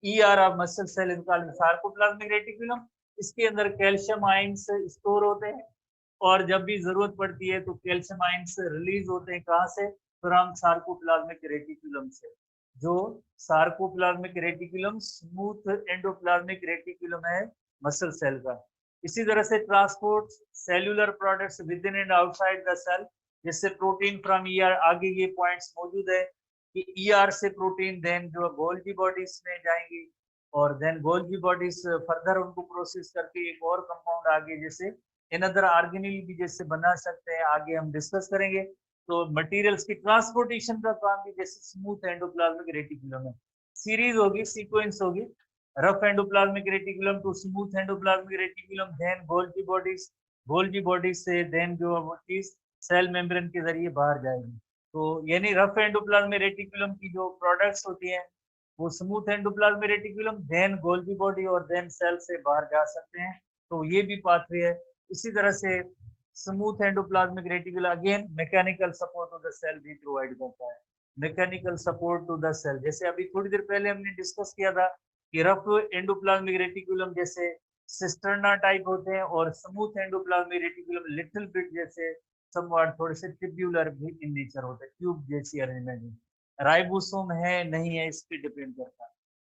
ER of muscle cell is called sarcoplasmic reticulum. इसके अंदर कैल्शियम आयंस स्टोर होते हैं और जब भी जरूरत पड़ती है तो कैल्शियम आयंस रिलीज होते हैं कहाँ से, फ्रॉम सार्कोप्लाज्मिक रेटिकुलम से। जो sarcoplasmic reticulum smooth endoplasmic reticulum है मसल सेल का। इसी तरह से transport cellular products within and outside the cell, जैसे प्रोटीन फ्रॉम ईआर, आगे ये पॉइंट्स मौजूद है कि ईआर से प्रोटीन देन जो गोल्गी बॉडीज में जाएंगी और देन गोल्गी बॉडीज फर्दर उनको प्रोसेस करके एक और कंपाउंड आगे जैसे अनदर ऑर्गेनिल भी जैसे बना सकते हैं, आगे हम डिस्कस करेंगे। तो मटेरियल्स की ट्रांसपोर्टेशन का काम भी जैसे स्मूथ एंडोप्लाज्मिक रेटिकुलम है, सीरीज होगी, सीक्वेंस होगी, rough endoplasmic reticulum to smooth endoplasmic reticulum, then Golgi bodies से देन जो वो चीज सेल मेम्ब्रेन के जरिए बाहर जाएगी। तो यानी रफ एंडोप्लाज्मिक रेटिकुलम की जो प्रोडक्ट्स होती हैं वो smooth endoplasmic reticulum then Golgi body और देन सेल से बाहर जा सकते हैं। तो ये भी पाथवे है। इसी तरह से smooth endoplasmic reticulum again mechanical support to the cell भी प्रोवाइड करता है, mechanical support to the cell. जैसे अभी थोड़ी देर पहले हमने डिस्कस किया था कि रफ एंडोप्लाज्मिक रेटिकुलम जैसे सिस्टर्ना टाइप होते हैं और smooth endoplasmic reticulum little bit जैसे समवॉट थोड़े से ट्यूब्यूलर भी इन नेचर होते हैं, ट्यूब जैसी अरेंजमेंट। राइबोसोम है नहीं है इस पे डिपेंड करता है।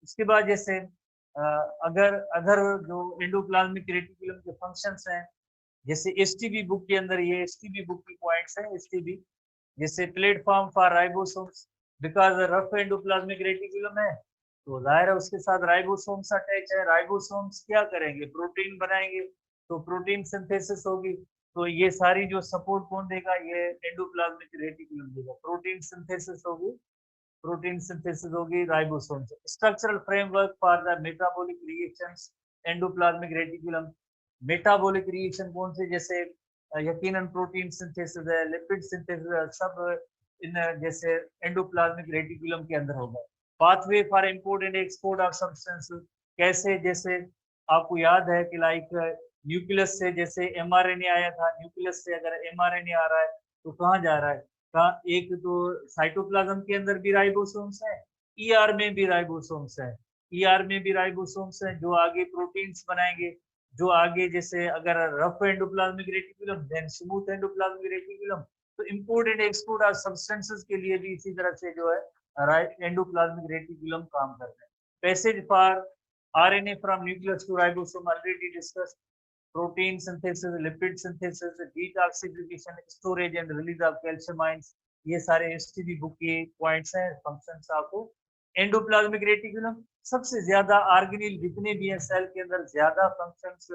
उसके बाद जैसे अगर अगर जो एंडोप्लाज्मिक रेटिकुलम के फंक्शंस हैं, जैसे एसटीबी बुक के अंदर ये एसटीबी बुक की पॉइंट्स हैं, एसटीबी जैसे platform for ribosomes, because rough endoplasmic reticulum है तो जाहिर है उसके साथ राइबोसोम्स अटैच है। राइबोसोम्स क्या करेंगे, प्रोटीन बनाएंगे, तो प्रोटीन सिंथेसिस होगी। तो ये सारी जो सपोर्ट कौन देगा, ये एंडोप्लाज्मिक रेटिकुलम देगा। प्रोटीन सिंथेसिस होगी, प्रोटीन सिंथेसिस होगी राइबोसोम से। Structural framework for the metabolic reactions endoplasmic reticulum. Metabolic reaction कौन से, जैसे यकीनन प्रोटीन सिंथेसिस है, लिपिड सिंथेसिस है, सब इन जैसे एंडोप्लाज्मिक रेटिकुलम के अंदर होगा। Pathway for import and export of substance, कैसे, जैसे आपको याद है कि लाइक न्यूक्लियस से जैसे एमआरएनए आया था, न्यूक्लियस से अगर एमआरएनए आ रहा है तो कहाँ जा रहा है, का एक तो साइटोप्लाज्म के अंदर भी राइबोसोम्स है, ईआर में भी राइबोसोम्स है, ईआर में भी राइबोसोम्स है जो आगे प्रोटीन्स बनाएंगे, जो आगे जैसे अगर rough endoplasmic reticulum then smooth endoplasmic reticulum. तो import and export of substances के लिए भी इसी तरह से जो है एंडोप्लाज्मिक रेटिकुलम काम करते हैं। Passage for RNA from nucleus to ribosome already discussed. protein synthesis, lipid synthesis, detoxification, storage and release of calcium ions, ये सारे एसटीडी बुक के पॉइंट्स हैं, फंक्शंस आपको। एंडोप्लाज्मिक रेटिकुलम सबसे ज्यादा ऑर्गेनिल जितने भी हैं सेल के अंदर, ज्यादा फंक्शंस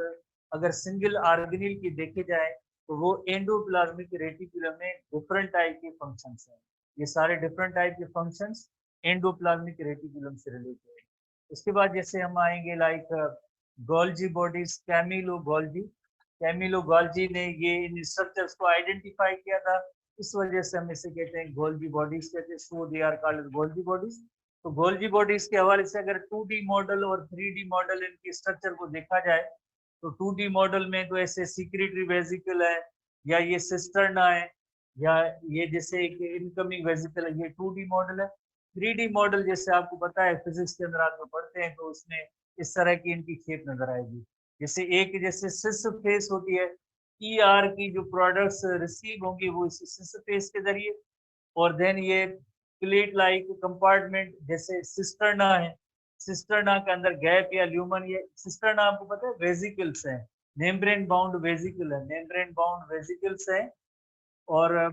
अगर सिंगल ऑर्गेनिल की देखे जाए तो वो एंडोप्लाज्मिक रेटिकुलम में डिफरेंट टाइप के फंक्शंस हैं। ये सारे डिफरेंट टाइप के फंक्शंस एंडोप्लाज्मिक रेटिकुलम से रिलेटेड है। उसके बाद जैसे हम आएंगे like Golgi bodies, Camillo Golgi ने ये इन स्ट्रक्चर्स को आइडेंटिफाई किया था, इस वजह से हम इसे कहते हैं गोल्जी बॉडीज कहते हैं, so they are called Golgi bodies. तो गोल्जी बॉडीज के हवाले से अगर 2D मॉडल और 3D मॉडल इनके स्ट्रक्चर को देखा जाए तो 2D मॉडल में तो ऐसे सीक्रेटरी वेजिकल है या ये सिस्टर्ना है या ये जैसे एक इनकमिंग वेजिकल है, ये 2D मॉडल है। 3D मॉडल जैसे आपको पता है फिजिक्स के अंदर आप पढ़ते हैं तो उसमें इस तरह की इनकी शेप नजर आएगी। जैसे एक जैसे सिस फेस होती है, ईआर की जो प्रोडक्ट्स रिसीव होंगी वो इस सिस फेस के जरिए, और देन ये प्लेट लाइक कंपार्टमेंट जैसे सिस्टर्ना है, सिस्टर्ना के अंदर गैप या ल्यूमन, ये सिस्टर्ना आपको पता है वेजिकल्स है, मेम्ब्रेन बाउंड वेजिकल है, मेम्ब्रेन बाउंड वेजिकल्स है। और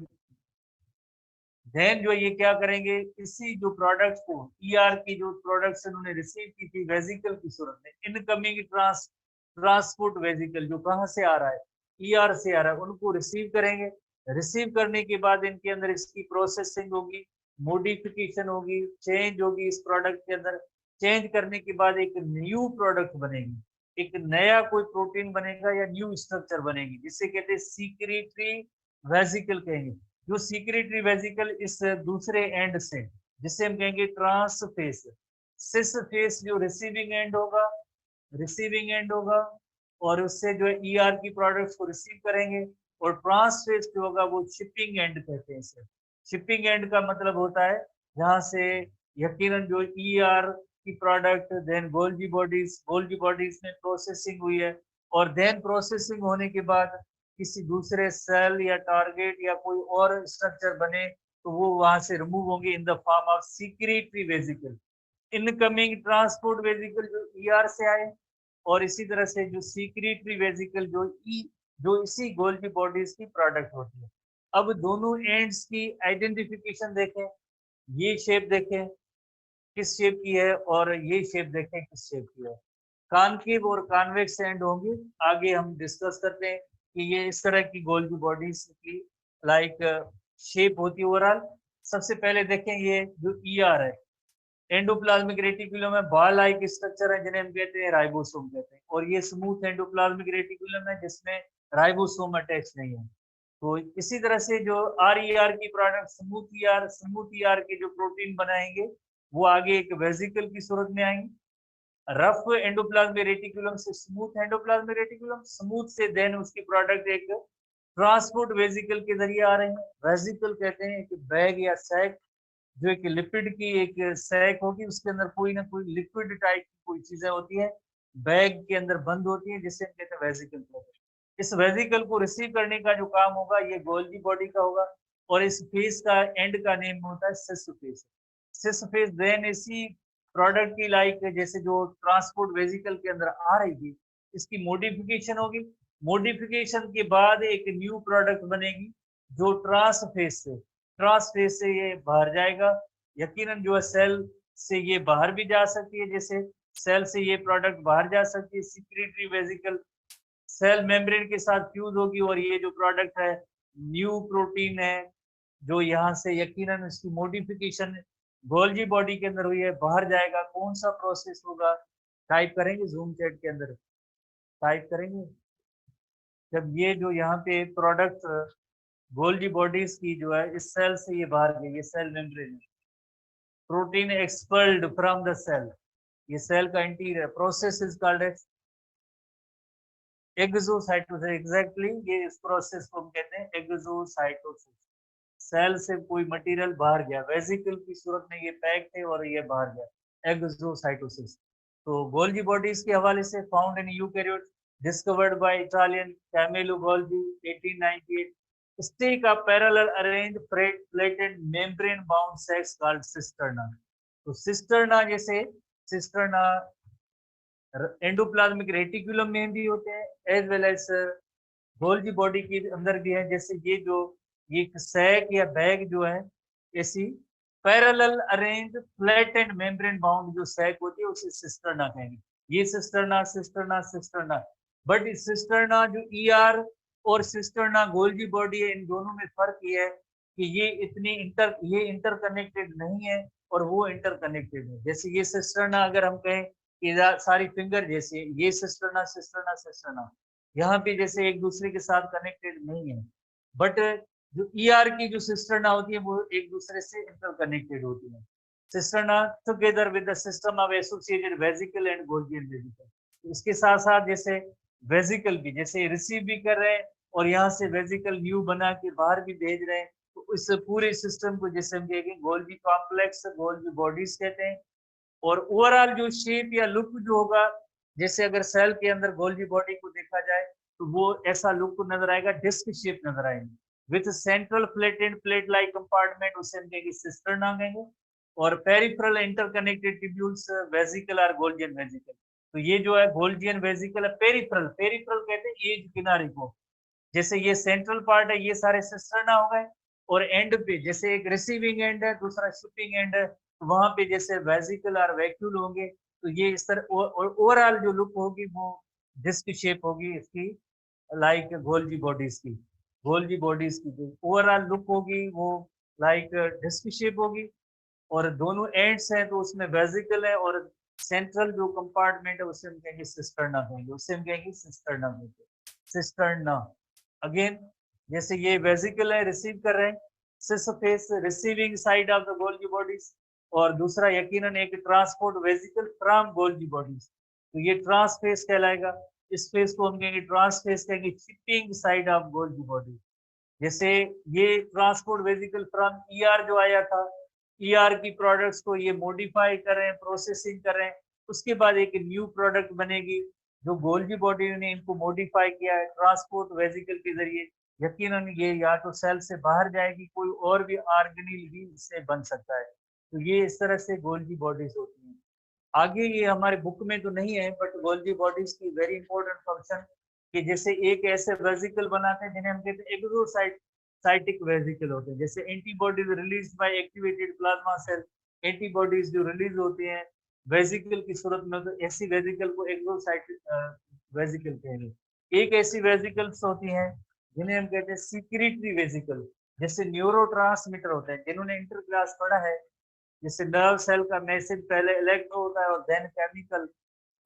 देन जो ये क्या करेंगे, इसी जो प्रोडक्ट्स को ईआर की जो प्रोडक्ट्स इन्होंने रिसीव की थी वेजिकल की सूरत में, इनकमिंग ट्रांसपोर्ट वेजिकल जो कहाँ से आ रहा है, ईआर से आ रहा है, उनको रिसीव करेंगे। रिसीव करने के बाद इनके अंदर इसकी प्रोसेसिंग होगी, मॉडिफिकेशन होगी, चेंज होगी इस प्रोडक्ट के अंदर। चेंज करने के बाद एक न्यू प्रोडक्ट बनेगी, एक नया कोई प्रोटीन बनेगा या न्यू स्ट्रक्चर बनेगी, जिसे कहते हैं सीक्रेटरी वेजिकल कहेंगे। जो सीक्रेटरी वेजिकल इस दूसरे एंड से, जिसे हम कहेंगे ट्रांसफेस, सिस फेस जो रिसीविंग एंड होगा और उससे जो है ईआर की प्रोडक्ट्स को रिसीव करेंगे, और ट्रांसफेस जो होगा वो शिपिंग एंड कहते हैं इसे। शिपिंग एंड का मतलब होता है जहां से यकीनन जो ईआर की प्रोडक्ट, देन गोल्गी बॉडीज में प्रोसेसिंग हुई है, और देन प्रोसेसिंग होने के बाद किसी दूसरे सेल या टारगेट या कोई और स्ट्रक्चर बने तो वो वहां से रिमूव होंगे इन the form of secretory vesicle. Incoming transport vesicle जो ईआर से आए, और इसी तरह से जो सीक्रेटरी वेजिकल जो इसी गोल्गी बॉडीज की प्रोडक्ट होती है। अब दोनों एंड्स की आइडेंटिफिकेशन देखें, ये शेप देखें किस शेप की है, और ये शेप देखें किस शेप की है। कॉनकेव और कॉन्वेक्स एंड होंगे, आगे हम डिस्कस करते हैं कि ये इस तरह की गोल्गी बॉडीज की लाइक शेप होती है ओवरऑल। सबसे पहले देखें ये जो ईआर है, एंडोप्लाज्मिक रेटिकुलम में बॉल लाइक स्ट्रक्चर है जिन्हें हम कहते हैं राइबोसोम कहते हैं, और ये स्मूथ एंडोप्लाज्मिक रेटिकुलम है जिसमें राइबोसोम अटैच नहीं है। तो इसी तरह से जो आर की प्रोडक्ट स्मूथ ईआर के जो प्रोटीन बनाएंगे वो आगे एक वेजिकल की सूरत में आएंगे। रफ एंडोप्लाज्मिक रेटिकुलम से स्मूथ एंडोप्लाज्मिक रेटिकुलम, स्मूथ से देन उसकी प्रोडक्ट एक ट्रांसपोर्ट वेजिकल के जरिए आ रहे हैं। वेजिकल कहते हैं एक बैग या सैक, जो एक लिपिड की एक सैक होगी, उसके अंदर कोई ना कोई लिक्विड टाइप की कोई चीजें होती है, बैग के अंदर बंद होती है, जिससे हम कहते हैं वेजिकल कहते हैं। इस वेजिकल को रिसीव करने का जो काम होगा ये गोल्गी बॉडी का होगा, और इस फेस का एंड का नेम होता है cis face. Cis face then इसी प्रोडक्ट की लाइक जैसे जो ट्रांसपोर्ट वेजिकल के अंदर आ रही थी, इसकी मॉडिफिकेशन होगी, मॉडिफिकेशन के बाद एक न्यू प्रोडक्ट बनेगी जो ट्रांस फेस से ये बाहर जाएगा। यकीनन जो है सेल से ये बाहर भी जा सकती है, जैसे सेल से ये प्रोडक्ट बाहर जा सकती है, सिक्रेटरी वेजिकल सेल मेम्ब्रेन के साथ फ्यूज होगी, और ये जो प्रोडक्ट है न्यू प्रोटीन है जो यहाँ से यकीनन इसकी मॉडिफिकेशन गोल्गी बॉडी के अंदर हुई है, बाहर जाएगा। कौन सा प्रोसेस होगा टाइप करेंगे जूम चैट के अंदर, टाइप करेंगे जब ये जो यहाँ पे प्रोडक्ट गोल्गी बॉडीज की जो है इस सेल से ये बाहर गई, ये सेल मेम्ब्रेन है, प्रोटीन एक्सपर्ल्ड फ्रॉम द सेल, ये सेल का interior process is called exocytosis. Exactly ये इस प्रोसेस को हम कहते हैं एक्सोसाइटोसिस। सेल से कोई मटेरियल बाहर गया, वेजिकल की सूरत में ये पैक थे और ये बाहर गया, एक्सोसाइटोसिस। तो गोल्गी बॉडीज के हवाले से found in eukaryote, discovered by Italian Camillo Golgi 1898, stick of parallel arranged flattened membrane bound sacs called cisterna. तो सिस्टर्ना जैसे सिस्टर्ना एंडोप्लाज्मिक रेटिकुलम में भी होते हैं, as well as Golgi body के अंदर भी है। जैसे ये सैक या बैग जो है ऐसी parallel arrange flat and membrane bound जो सैक होती है उसे सिस्टर्ना कहेंगे। ये सिस्टर्ना। बट इस सिस्टर्ना जो ईआर और सिस्टर्ना गोल्गी बॉडी है, इन दोनों में फर्क ये है कि ये इंटरकनेक्टेड नहीं है और वो इंटरकनेक्टेड है। जैसे ये सिस्टर्ना अगर हम कहें कि सारी फिंगर जैसे ये सिस्टर्ना यहाँ पे जैसे एक दूसरे के साथ कनेक्टेड नहीं है, बट जो ईआर की जो सिस्टर्ना होती है वो एक दूसरे से इंटरकनेक्टेड होती है। Cisterna together with the system of associated vesicle and Golgi vesicle. इसके साथ साथ जैसे वेजिकल भी जैसे रिसीव भी कर रहे हैं और यहाँ से वेजिकल न्यू बना के बाहर भी भेज रहे हैं, तो इस पूरे सिस्टम को जैसे हम कहेंगे गोल्गी कॉम्प्लेक्स गोल्गी बॉडीज कहते हैं। और ओवरऑल जो शेप या लुक जो होगा, जैसे अगर सेल के अंदर गोल्गी बॉडी को देखा जाए तो वो ऐसा लुक नजर आएगा, डिस्क शेप नजर आएगी with central plate like compartment, उसे हम कहेंगे सिस्टर्ना कहेंगे। और पेरिफेरल इंटरकनेक्टेड ट्यूब्यूल्स वेजिकल और गोल्जियन वेजिकल। तो ये जो है गोल्जियन वेजिकल है, पेरिफेरल कहते हैं एज किनारे को। जैसे ये सेंट्रल पार्ट है, ये सारे सिस्टर्ना हो गए, और एंड पे जैसे एक रिसीविंग एंड है दूसरा शिपिंग एंड है, तो वहां पे जैसे वेजिकल और वैक्यूल होंगे। तो ये इस तरह ओवरऑल जो लुक होगी वो डिस्क शेप होगी इसकी, लाइक गोल्गी बॉडीज की जो ओवरऑल लुक होगी वो लाइक डिस्क शेप होगी, और दोनों एंड्स हैं तो उसमें वेजिकल है, और सेंट्रल जो कंपार्टमेंट है उसे हम कहेंगे सिस्टर्ना। अगेन जैसे ये वेजिकल है रिसीव कर रहे हैं, cis face receiving side of the Golgi bodies, और दूसरा यकीनन एक transport vesicle from Golgi bodies, तो ये ट्रांस फेस कहलाएगा। इस फेस को हम कहेंगे ट्रांस फेस कहेंगे shipping side of Golgi body. जैसे ये ट्रांसपोर्ट वेजिकल फ्रॉम ईआर जो आया था ईआर की प्रोडक्ट्स को ये मॉडिफाई करें, प्रोसेसिंग करें, उसके बाद एक न्यू प्रोडक्ट बनेगी। जो गोल्गी बॉडी ने इनको मॉडिफाई किया है ट्रांसपोर्ट वेजिकल के जरिए, यकीनन ये या तो सेल से बाहर जाएगी, कोई और भी ऑर्गेनिल भी इससे बन सकता है। तो ये इस तरह से गोल्गी बॉडीज होती हैं। आगे ये हमारे बुक में तो नहीं है, बट गोल्गी बॉडीज की वेरी इंपॉर्टेंट फंक्शन कि जैसे एक ऐसे वेजिकल बनाते हैं जिन्हें हम कहते हैं एक्सोसाइटिक वेजिकल होते हैं। जैसे antibodies release by activated plasma cell, antibodies जो रिलीज होती हैं वेजिकल की सूरत में, तो ऐसी वेजिकल को एक्सोसाइटिक वेजिकल कहेंगे। एक ऐसी वेजिकल्स होती हैं जिन्हें हम कहते हैं सीक्रेटरी वेजिकल। जैसे न्यूरोट्रांसमीटर होते हैं, जिन्होंने इंटर क्लास पढ़ा है, जैसे नर्व सेल का मैसेज पहले इलेक्ट्रो होता है और देन केमिकल,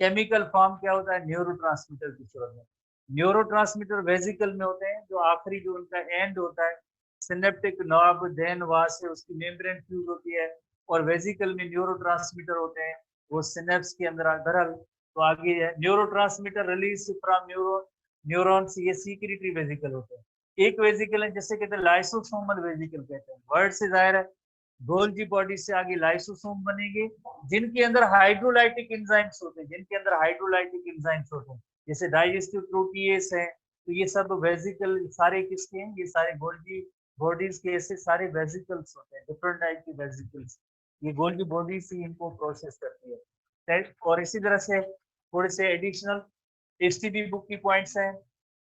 केमिकल फॉर्म क्या होता है न्यूरोट्रांसमीटर की सूरत में। न्यूरोट्रांसमीटर वेजिकल में होते हैं, जो आखिरी जो उनका एंड होता है सिनेप्टिक नॉब, देन वहां से उसकी मेम्ब्रेन फ्यूज होती है और वेजिकल में न्यूरोट्रांसमीटर होते हैं, वो सिनेप्स के अंदर धरल। तो आगे न्यूरोट्रांसमीटर रिलीज फ्रॉम न्यूरॉन्स, ये सीक्रेटरी वेजिकल होते हैं। एक वेजिकल है जैसे कहते हैं लाइसोसोमल वेजिकल कहते हैं, वर्ड से जाहिर है गोल्गी बॉडी से आगे लाइसोसोम बनेंगे, जिनके अंदर हाइड्रोलाइटिक एंजाइम्स होते हैं, जिनके अंदर हाइड्रोलाइटिक एंजाइम्स होते हैं, जैसे डाइजेस्टिव प्रोटीएस है। तो ये सब वेजिकल सारे किसके हैं, ये सारे गोल्गी बॉडीज के ऐसे सारे वेजिकल्स होते हैं, डिफरेंट टाइप के वेजिकल्स। ये गोल्गी बॉडी से इनको प्रोसेस करती है। और इसी तरह से थोड़े से एडिशनल एसटीबी बुक की पॉइंट्स हैं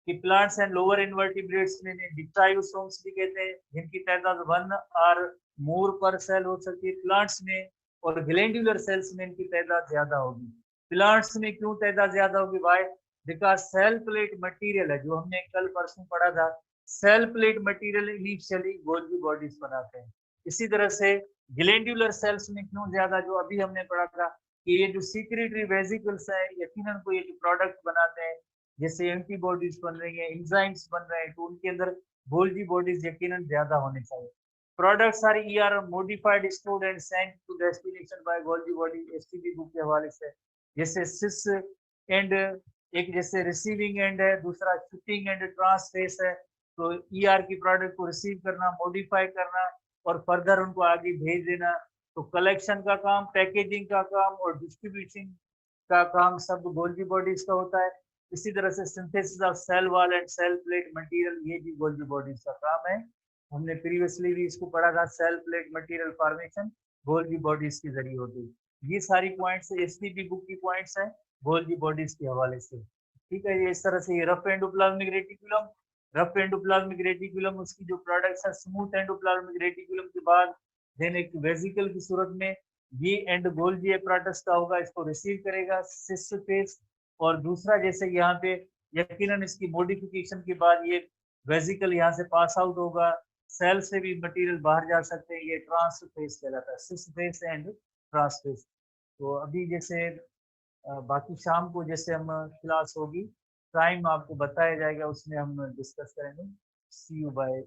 कि प्लांट्स एंड लोअर इनवर्टिब्रेट्स में डिप्टायोसोम्स भी कहते हैं, जिनकी तादाद 1 और मोर पर सेल हो सकती है प्लांट्स में, और ग्लैंडुलर सेल्स में इनकी तादाद ज्यादा होगी। प्लांट्स में क्यों तादाद ज्यादा होगी? Why? Because cell plate material है, जो हमने कल परसों पढ़ा था, cell plate material initially Golgi bodies बनाते हैं। इसी तरह से ग्लैंडुलर सेल्स में क्यों ज्यादा, जो अभी हमने पढ़ा था कि ये जो सीक्रेटरी वेजिकल्स है यकीनन को ये जो प्रोडक्ट बनाते हैं, जैसे एंटीबॉडीज बन रही है, एंजाइम्स बन रहे हैं, तो उनके अंदर गोल्गी बॉडीज यकीनन ज्यादा होने चाहिए। Products are ER modified, stored and sent to destination by Golgi body STB book के हवाले से। जैसे सिस एंड एक जैसे रिसीविंग एंड है, दूसरा शिपिंग एंड ट्रांसफेस है। तो ER की प्रोडक्ट को रिसीव करना, मॉडिफाई करना और फर्दर उनको आगे भेज देना। तो कलेक्शन का काम, पैकेजिंग का काम और डिस्ट्रीब्यूशन का काम सब गोल्गी बॉडीज का होता है। इसी तरह से synthesis of cell wall and cell plate material, ये भी गोल्गी बॉडीज का काम है। हमने प्रीवियसली भी इसको पढ़ा था, cell plate material formation Golgi bodies के जरिए होती है। ये सारी पॉइंट्स एसटीपी बुक की पॉइंट्स हैं गोल्गी बॉडीज के हवाले से। ठीक है, ये इस तरह से ये rough endoplasmic reticulum, rough endoplasmic reticulum उसकी जो प्रोडक्ट्स है, स्मूथ एंडोप्लाज्मिक रेटिकुलम के बाद देन एक वेजिकल की सूरत में ये एंड गोल्गी एपराटस का होगा, इसको रिसीव करेगा सिस फेस। और दूसरा जैसे यहाँ पे यकीनन इसकी मॉडिफिकेशन के बाद ये वेजिकल यहाँ से पास आउट होगा, सेल से भी मटेरियल बाहर जा सकते हैं, ये ट्रांसफेस कहलाता है, सिस फेस एंड ट्रांसफेस। तो अभी जैसे बाकी शाम को जैसे हम क्लास होगी, टाइम आपको बताया जाएगा, उसमें हम डिस्कस करेंगे। सी यू बाय।